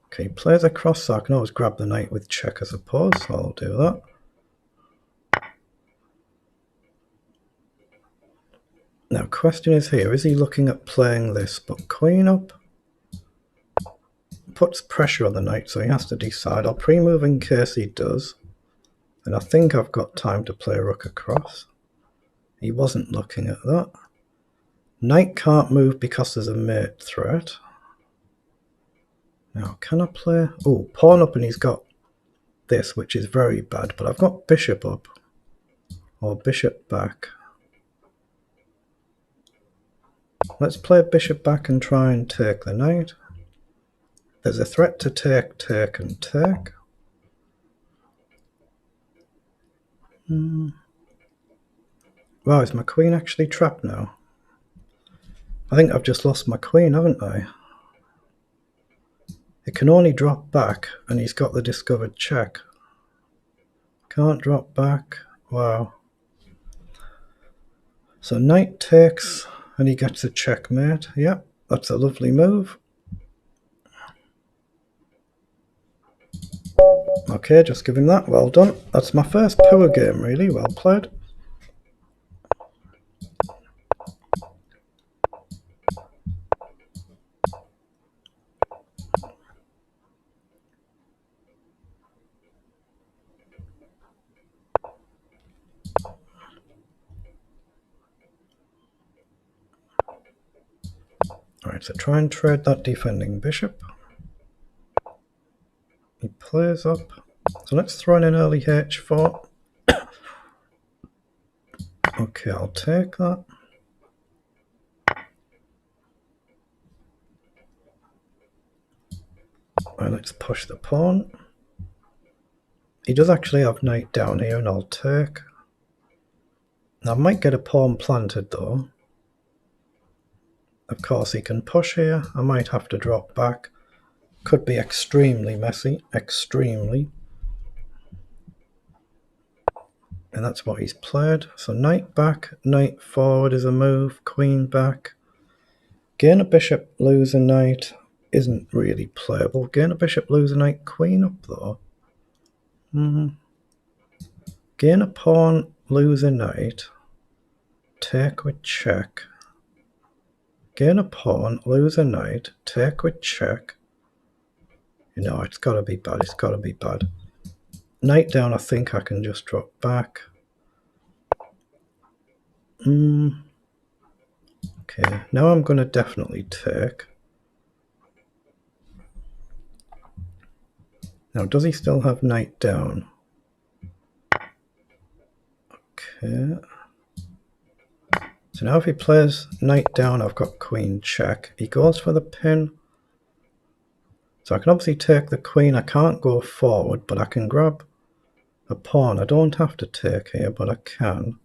Okay, he plays across, so I can always grab the knight with check, I suppose. So I'll do that. Now, question is here, is he looking at playing this, but queen up? Puts pressure on the knight, so he has to decide. I'll pre-move in case he does. And I think I've got time to play rook across. He wasn't looking at that. Knight can't move because there's a mate threat. Now, can I play? Oh, pawn up and he's got this, which is very bad. But I've got bishop up or bishop back. Let's play bishop back and try and take the knight. There's a threat to take, take, and take. Wow, is my queen actually trapped now? I think I've just lost my queen, haven't I? It can only drop back, and he's got the discovered check. Can't drop back. Wow. So knight takes, and he gets a checkmate. Yep, that's a lovely move. Okay, just give him that. Well done. That's my first power game, really. Well played. Alright, so try and trade that defending bishop. He plays up. So let's throw in an early h4. Okay, I'll take that. Alright, let's push the pawn. He does actually have knight down here, and I'll take. Now, I might get a pawn planted though. Of course, he can push here. I might have to drop back. Could be extremely messy. Extremely. And that's what he's played. So knight back, knight forward is a move. Queen back. Gain a bishop, lose a knight isn't really playable. Gain a bishop, lose a knight. Queen up though. Gain a pawn, lose a knight. Take with check. Gain a pawn, lose a knight, take with check. You know, it's got to be bad, it's got to be bad. Knight down, I think I can just drop back. Okay, now I'm going to definitely take. Now, does he still have knight down? Okay. So now if he plays knight down, I've got queen check. He goes for the pin. So I can obviously take the queen. I can't go forward, but I can grab a pawn. I don't have to take here, but I can.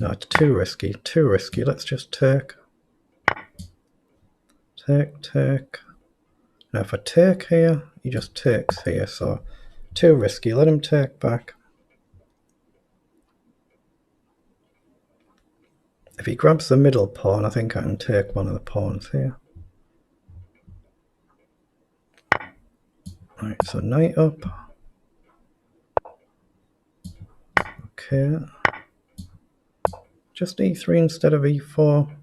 No, it's too risky, too risky. Let's just take. Take. Now if I take here, he just takes here, so too risky. Let him take back. If he grabs the middle pawn, I think I can take one of the pawns here. Right, so knight up. Okay. Just e3 instead of e4.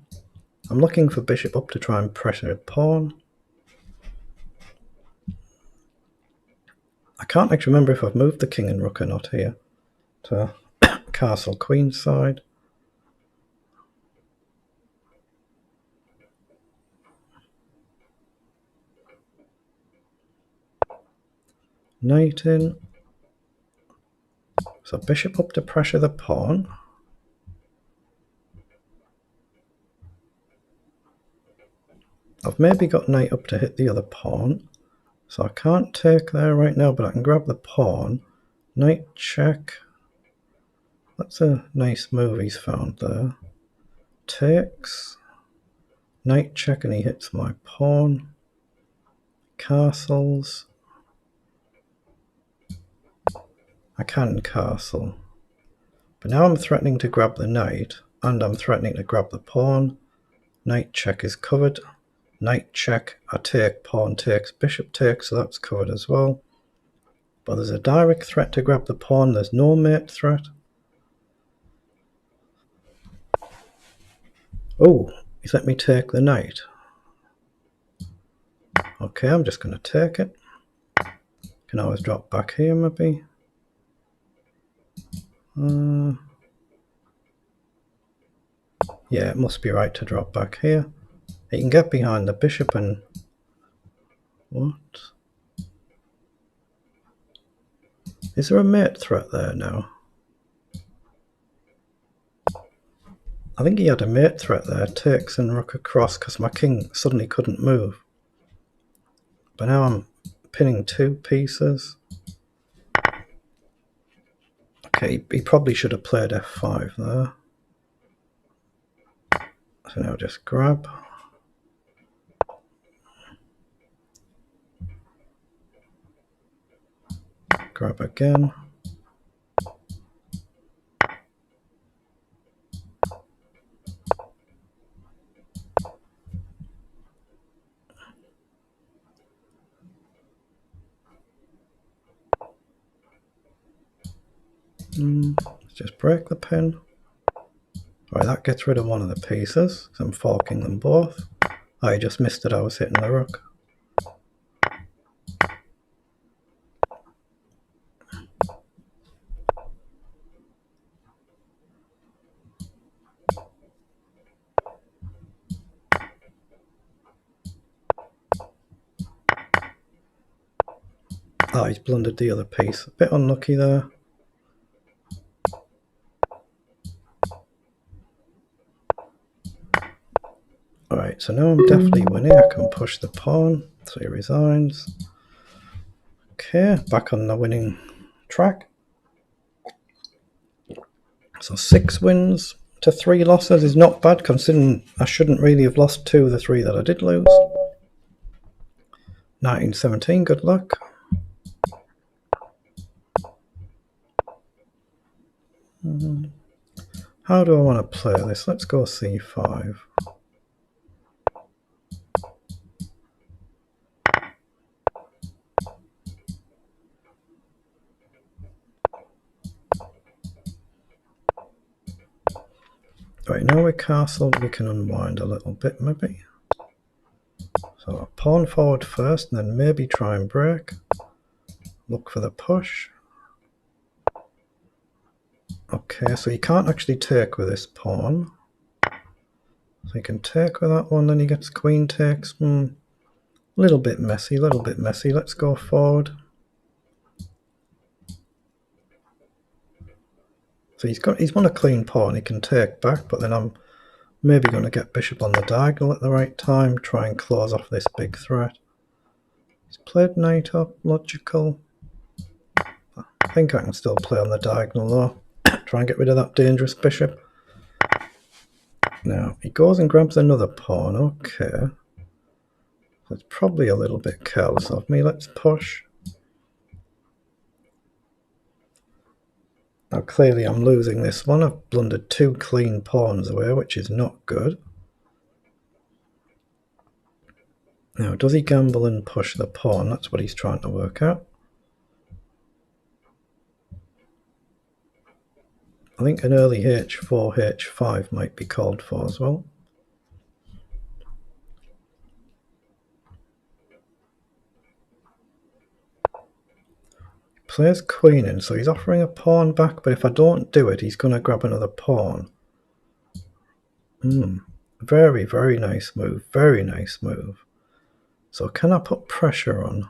I'm looking for bishop up to try and pressure a pawn. I can't actually remember if I've moved the king and rook or not here to castle queen side. Knight in. So bishop up to pressure the pawn. I've maybe got knight up to hit the other pawn. So I can't take there right now, but I can grab the pawn. Knight check. That's a nice move he's found there. Takes. Knight check and he hits my pawn. Castles. I can castle. But now I'm threatening to grab the knight, and I'm threatening to grab the pawn. Knight check is covered. Knight check, I take, pawn takes, bishop takes, so that's covered as well. But there's a direct threat to grab the pawn, there's no mate threat. Oh, he's let me take the knight. Okay, I'm just going to take it. Can always drop back here maybe. Yeah, it must be right to drop back here. He can get behind the bishop and... What? Is there a mate threat there now? I think he had a mate threat there. Takes and rook across because my king suddenly couldn't move. But now I'm pinning two pieces. Okay, he probably should have played f5 there. So now just grab. Grab again. Let's just break the pin. Right, that gets rid of one of the pieces, because I'm forking them both. I just missed it, I was hitting the rook. Oh, he's blundered the other piece. A bit unlucky there. Alright, so now I'm definitely winning. I can push the pawn. So he resigns. Okay, back on the winning track. So 6 wins to 3 losses is not bad, considering I shouldn't really have lost 2 of the 3 that I did lose. 1917, good luck. How do I want to play this? Let's go c5. Right, now we're castled, we can unwind a little bit maybe. So a pawn forward first and then maybe try and break. Look for the push. Okay, so you can't actually take with this pawn. So you can take with that one, then he gets queen takes. Little bit messy, little bit messy. Let's go forward. So he's won a clean pawn, he can take back, but then I'm maybe going to get bishop on the diagonal at the right time, try and close off this big threat. He's played knight up, logical. I think I can still play on the diagonal though. Try and get rid of that dangerous bishop. Now, he goes and grabs another pawn. Okay. That's probably a little bit careless of me. Let's push. Now, clearly I'm losing this one. I've blundered 2 clean pawns away, which is not good. Now, does he gamble and push the pawn? That's what he's trying to work out. I think an early h4, h5 might be called for as well. Plays queen in, so he's offering a pawn back, but if I don't do it, he's going to grab another pawn. Very, very nice move. Very nice move. So can I put pressure on?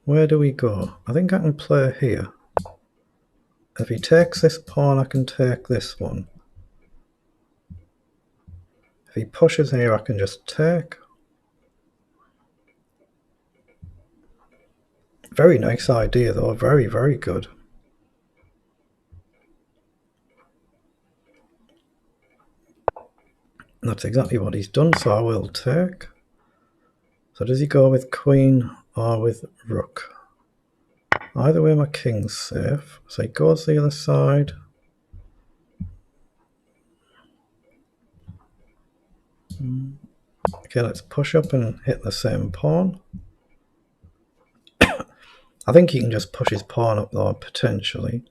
Where do we go? I think I can play here. If he takes this pawn, I can take this one. If he pushes here, I can just take. Very nice idea though. Very, very good. That's exactly what he's done, so I will take. So does he go with queen or with rook? Either way my king's safe. So he goes the other side. Okay, let's push up and hit the same pawn. I think he can just push his pawn up though, potentially.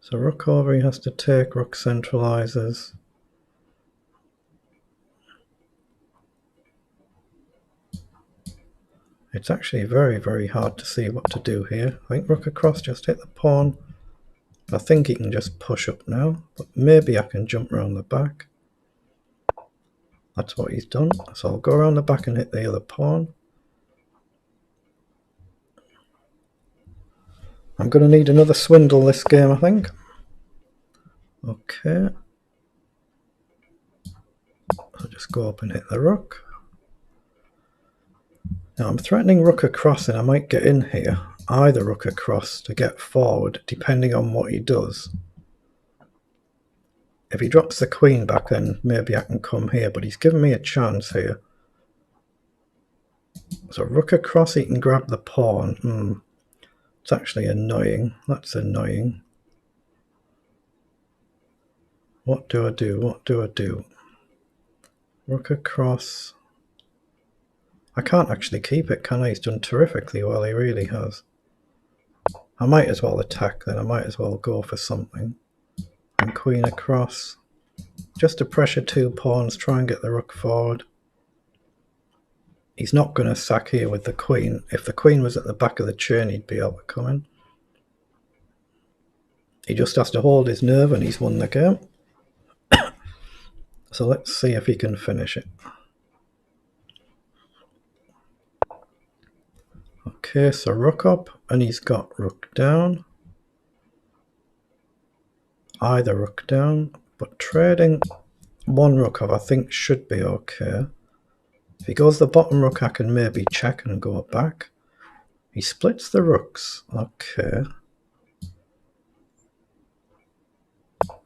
So rook over, he has to take, rook centralizes. It's actually very, very hard to see what to do here. I think rook across, just hit the pawn. I think he can just push up now, but maybe I can jump around the back. That's what he's done. So I'll go around the back and hit the other pawn. I'm going to need another swindle this game, I think. Okay. I'll just go up and hit the rook. Now I'm threatening rook across and I might get in here. Either rook across to get forward, depending on what he does. If he drops the queen back, then maybe I can come here, but he's given me a chance here. So rook across, he can grab the pawn. It's actually annoying. That's annoying. What do I do? What do I do? Rook across. I can't actually keep it, can I? He's done terrifically well, he really has. I might as well attack then. I might as well go for something. And queen across. Just to pressure 2 pawns, try and get the rook forward. He's not going to sack here with the queen. If the queen was at the back of the chain, he'd be able to come in. He just has to hold his nerve and he's won the game. So let's see if he can finish it. Okay, so rook up and he's got rook down. Either rook down, but trading 1 rook up I think should be okay. If he goes the bottom rook, I can maybe check and go back. He splits the rooks. Okay.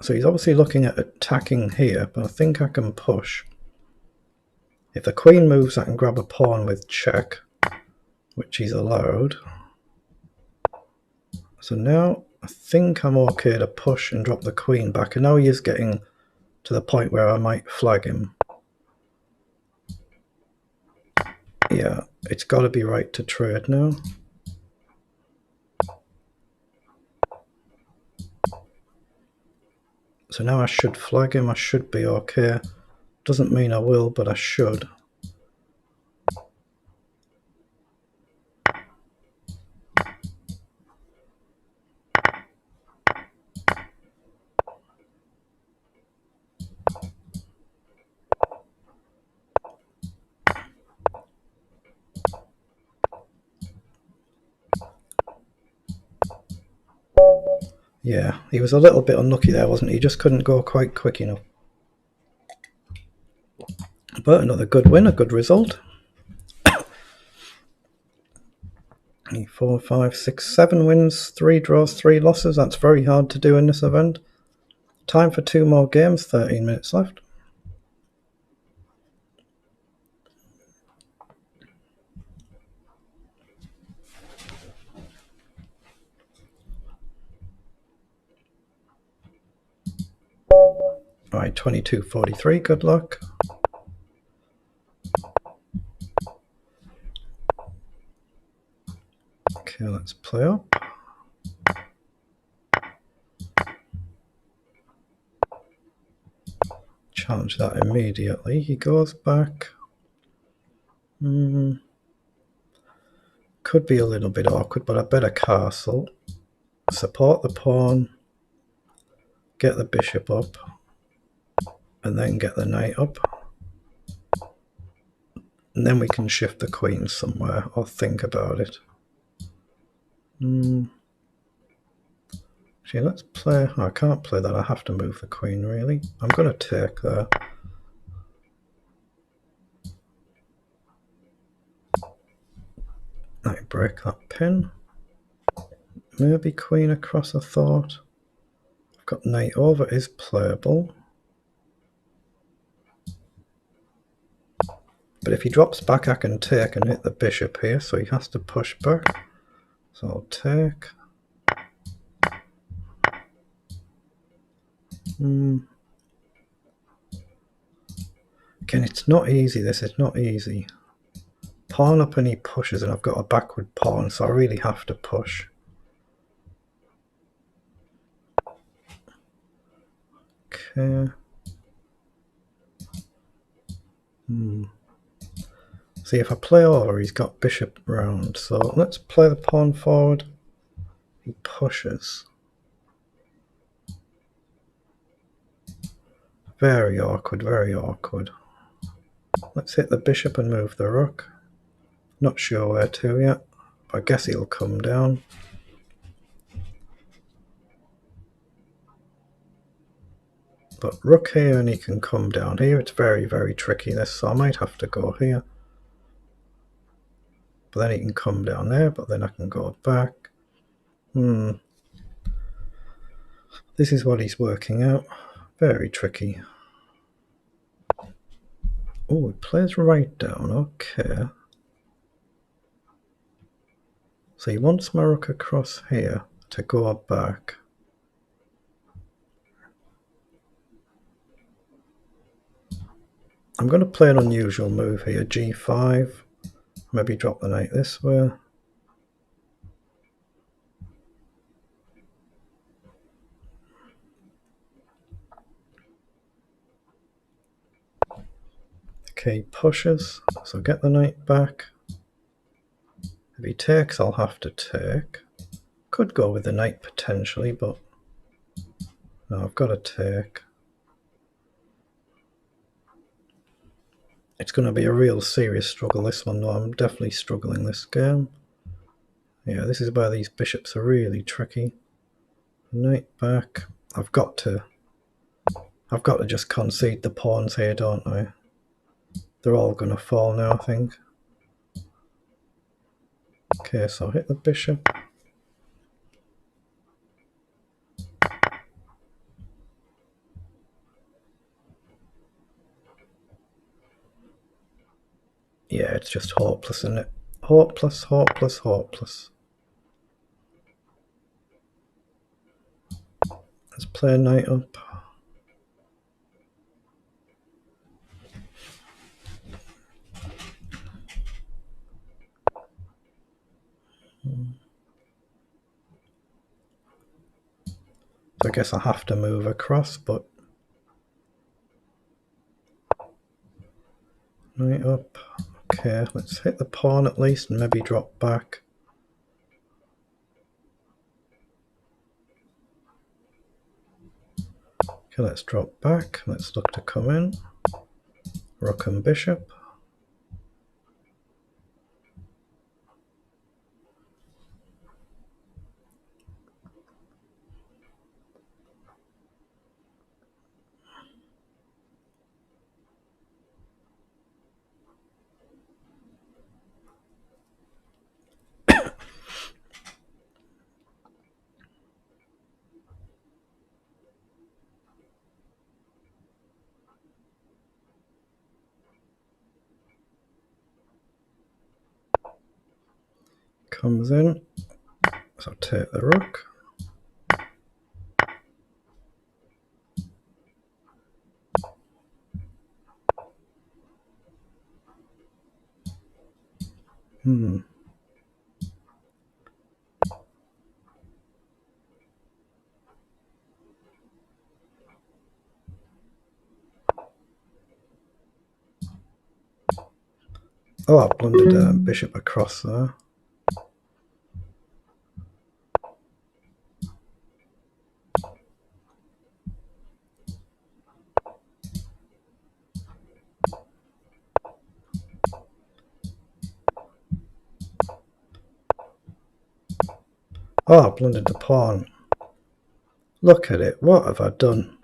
So he's obviously looking at attacking here, but I think I can push. If the queen moves, I can grab a pawn with check, which he's allowed. So now I think I'm okay to push and drop the queen back, and now he is getting to the point where I might flag him. Yeah, it's got to be right to trade now. So now I should flag him, I should be okay. Doesn't mean I will, but I should. Yeah, he was a little bit unlucky there, wasn't he? He just couldn't go quite quick enough. But another good win, a good result. 4, 5, 6, 7 wins, 3 draws, 3 losses. That's very hard to do in this event. Time for 2 more games, 13 minutes left. Right, 22-43, good luck. Okay, let's play up. Challenge that immediately. He goes back. Could be a little bit awkward, but I bet a castle. Support the pawn. Get the bishop up. And then get the knight up. And then we can shift the queen somewhere or think about it. Actually, let's play... Oh, I can't play that. I have to move the queen, really. I'm going to take there. Knight break that pin. Maybe queen across, I thought. I've got knight over is playable. But if he drops back, I can take and hit the bishop here, so he has to push back. So I'll take. Again, it's not easy, this is not easy. Pawn up and he pushes, and I've got a backward pawn, so I really have to push. Okay. See, if I play over, he's got bishop round, so let's play the pawn forward. He pushes. Very awkward, very awkward. Let's hit the bishop and move the rook. Not sure where to yet, but I guess he'll come down. But rook here and he can come down here. It's very, very tricky this, so I might have to go here. But then he can come down there, but then I can go back. This is what he's working out. Very tricky. Oh, he plays right down, okay. So he wants my rook across here to go back. I'm going to play an unusual move here, g5. Maybe drop the knight this way. Okay, he pushes, so get the knight back. If he takes, I'll have to take. Could go with the knight potentially, but no, I've got to take. It's going to be a real serious struggle, this one, though. I'm definitely struggling this game. Yeah, this is where these bishops are really tricky. Knight back. I've got to just concede the pawns here, don't I? They're all going to fall now, I think. Okay, so hit the bishop. Yeah, it's just hopeless, isn't it? Hopeless, hopeless, hopeless. Let's play knight up. So I guess I have to move across, but knight up. Okay, let's hit the pawn at least and maybe drop back. Okay, let's drop back. Let's look to come in. Rook and bishop. comes in, so take the rook. Oh, I blundered bishop across there. Oh, I blundered the pawn. Look at it, what have I done?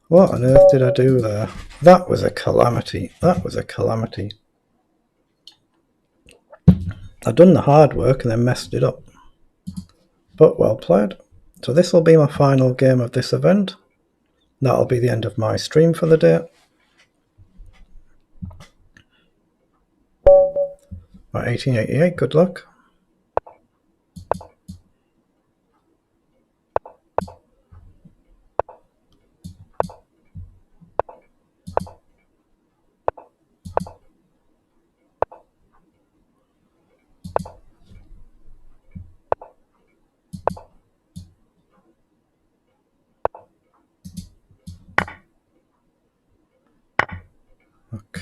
What on earth did I do there? That was a calamity. That was a calamity. I'd done the hard work and then messed it up. But well played. So this will be my final game of this event. That'll be the end of my stream for the day. Right, 1888, good luck.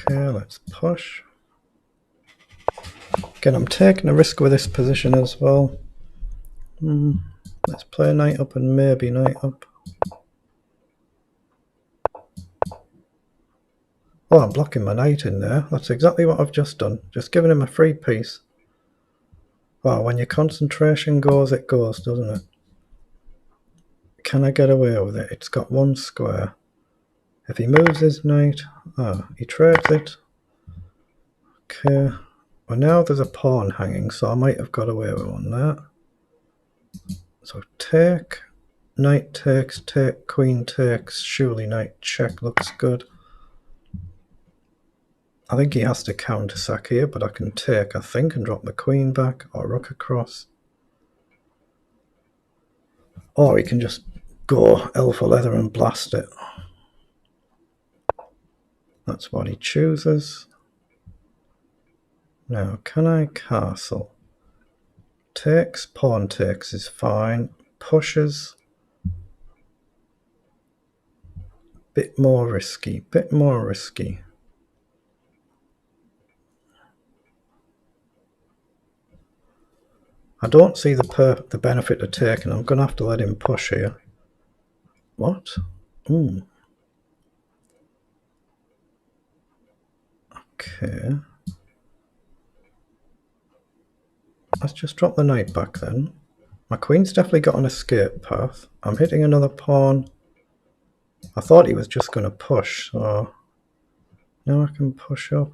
Okay, let's push. Again, I'm taking a risk with this position as well. Let's play knight up and maybe knight up. Oh, I'm blocking my knight in there. That's exactly what I've just done. Just giving him a free piece. Wow, when your concentration goes, it goes, doesn't it? Can I get away with it? It's got one square. If he moves his knight... Ah, he trades it. Okay. Well, now there's a pawn hanging, so I might have got away with one there. So take, knight takes, take, queen takes, surely knight check looks good. I think he has to counter-sack here, but I can take, I think, and drop the queen back, or rook across. Or he can just go L for leather and blast it. That's what he chooses. Now, can I castle? Takes, pawn takes is fine. Pushes. Bit more risky, bit more risky. I don't see the benefit of taking. I'm going to have to let him push here. What? Okay. Let's just drop the knight back then. My queen's definitely got an escape path. I'm hitting another pawn. I thought he was just going to push, so now I can push up.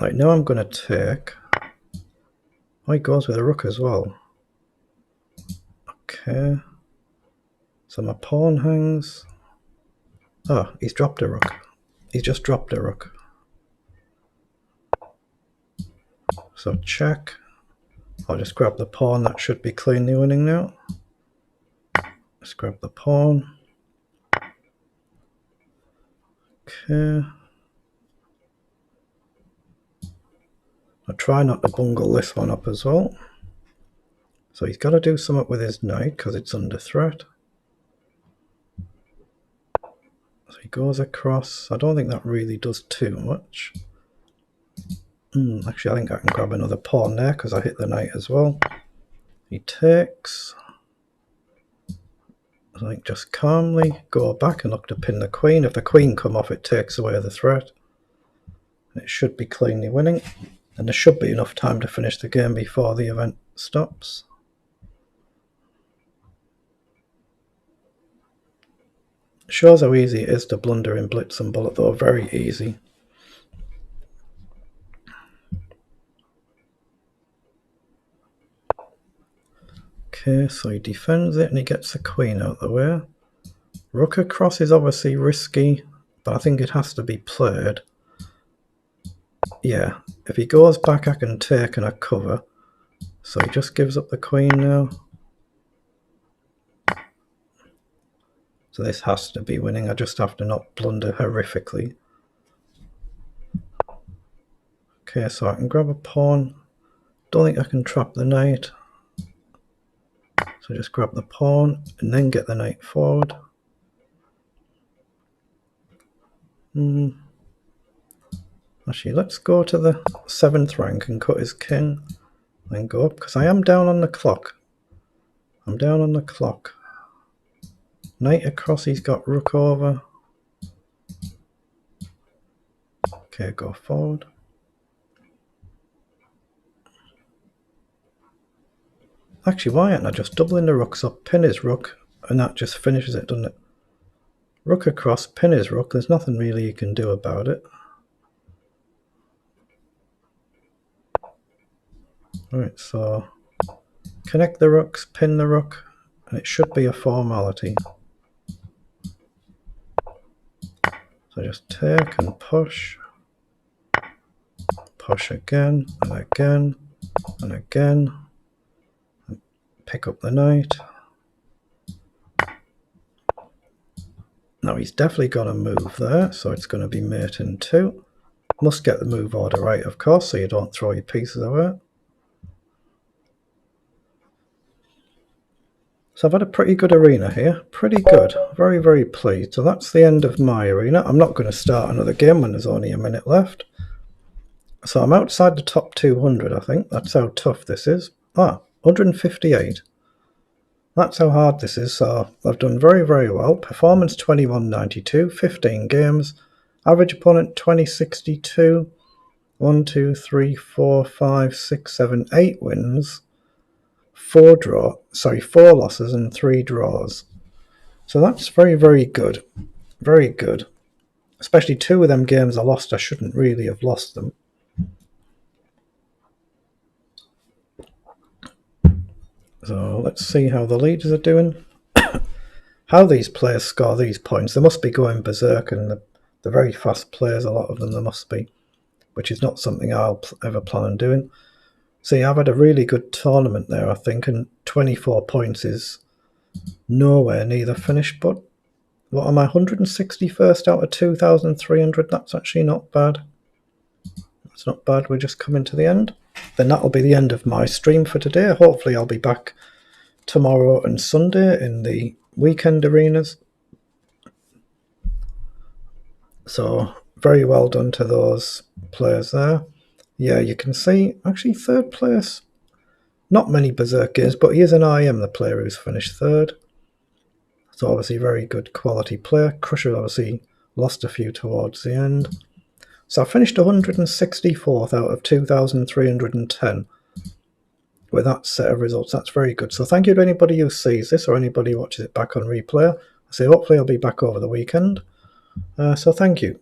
Right, now I'm going to take. Oh, he goes with a rook as well. Okay. So my pawn hangs. Oh, he's dropped a rook. He's just dropped a rook. So check. I'll just grab the pawn. That should be cleanly winning now. Let's grab the pawn. Okay. I'll try not to bungle this one up as well. So he's got to do something with his knight because it's under threat. So he goes across. I don't think that really does too much. Actually, I think I can grab another pawn there because I hit the knight as well. He takes. I think just calmly go back and look to pin the queen. If the queen come off, it takes away the threat. It should be cleanly winning. And there should be enough time to finish the game before the event stops. Shows how easy it is to blunder in Blitz and Bullet though, very easy. Okay, so he defends it and he gets the queen out of the way. Rook across is obviously risky, but I think it has to be played. Yeah, if he goes back I can take and I cover. So he just gives up the queen now. So this has to be winning. I just have to not blunder horrifically. Okay, so I can grab a pawn. Don't think I can trap the knight. So just grab the pawn and then get the knight forward. Actually, let's go to the 7th rank and cut his king. Then go up, because I am down on the clock. I'm down on the clock. Knight across, he's got rook over. Okay, go forward. Actually, why aren't I just doubling the rooks up, pin his rook, and that just finishes it, doesn't it? Rook across, pin his rook, there's nothing really you can do about it. Alright, so connect the rooks, pin the rook, and it should be a formality. So just take and push. Push again, and again, and again. And pick up the knight. Now he's definitely going to move there, so it's going to be mate in 2. Must get the move order right, of course, so you don't throw your pieces away. So I've had a pretty good arena here. Pretty good. Very, very pleased. So that's the end of my arena. I'm not going to start another game when there's only a minute left. So I'm outside the top 200, I think. That's how tough this is. 158. That's how hard this is. So I've done very, very well. Performance 2192, 15 games. Average opponent 2062. 1, 2, 3, 4, 5, 6, 7, 8 wins. 4 losses and 3 draws. So that's very, very good. Very good. Especially 2 of them games I lost. I shouldn't really have lost them. So let's see how the leaders are doing. How these players score these points. They must be going berserk, and the very fast players, a lot of them, there must be. Which is not something I'll ever plan on doing. See, I've had a really good tournament there, I think, and 24 points is nowhere near the finish, but what am I, 161st out of 2,300? That's actually not bad. That's not bad. We're just coming to the end. Then that'll be the end of my stream for today. Hopefully I'll be back tomorrow and Sunday in the weekend arenas. So very well done to those players there. Yeah, you can see, actually 3rd place. Not many berserk games, but he is an IM, the player who's finished 3rd. So obviously very good quality player. Crusher obviously lost a few towards the end. So I finished 164th out of 2,310 with that set of results. That's very good. So thank you to anybody who sees this or anybody who watches it back on replay. I say hopefully I'll be back over the weekend. So thank you.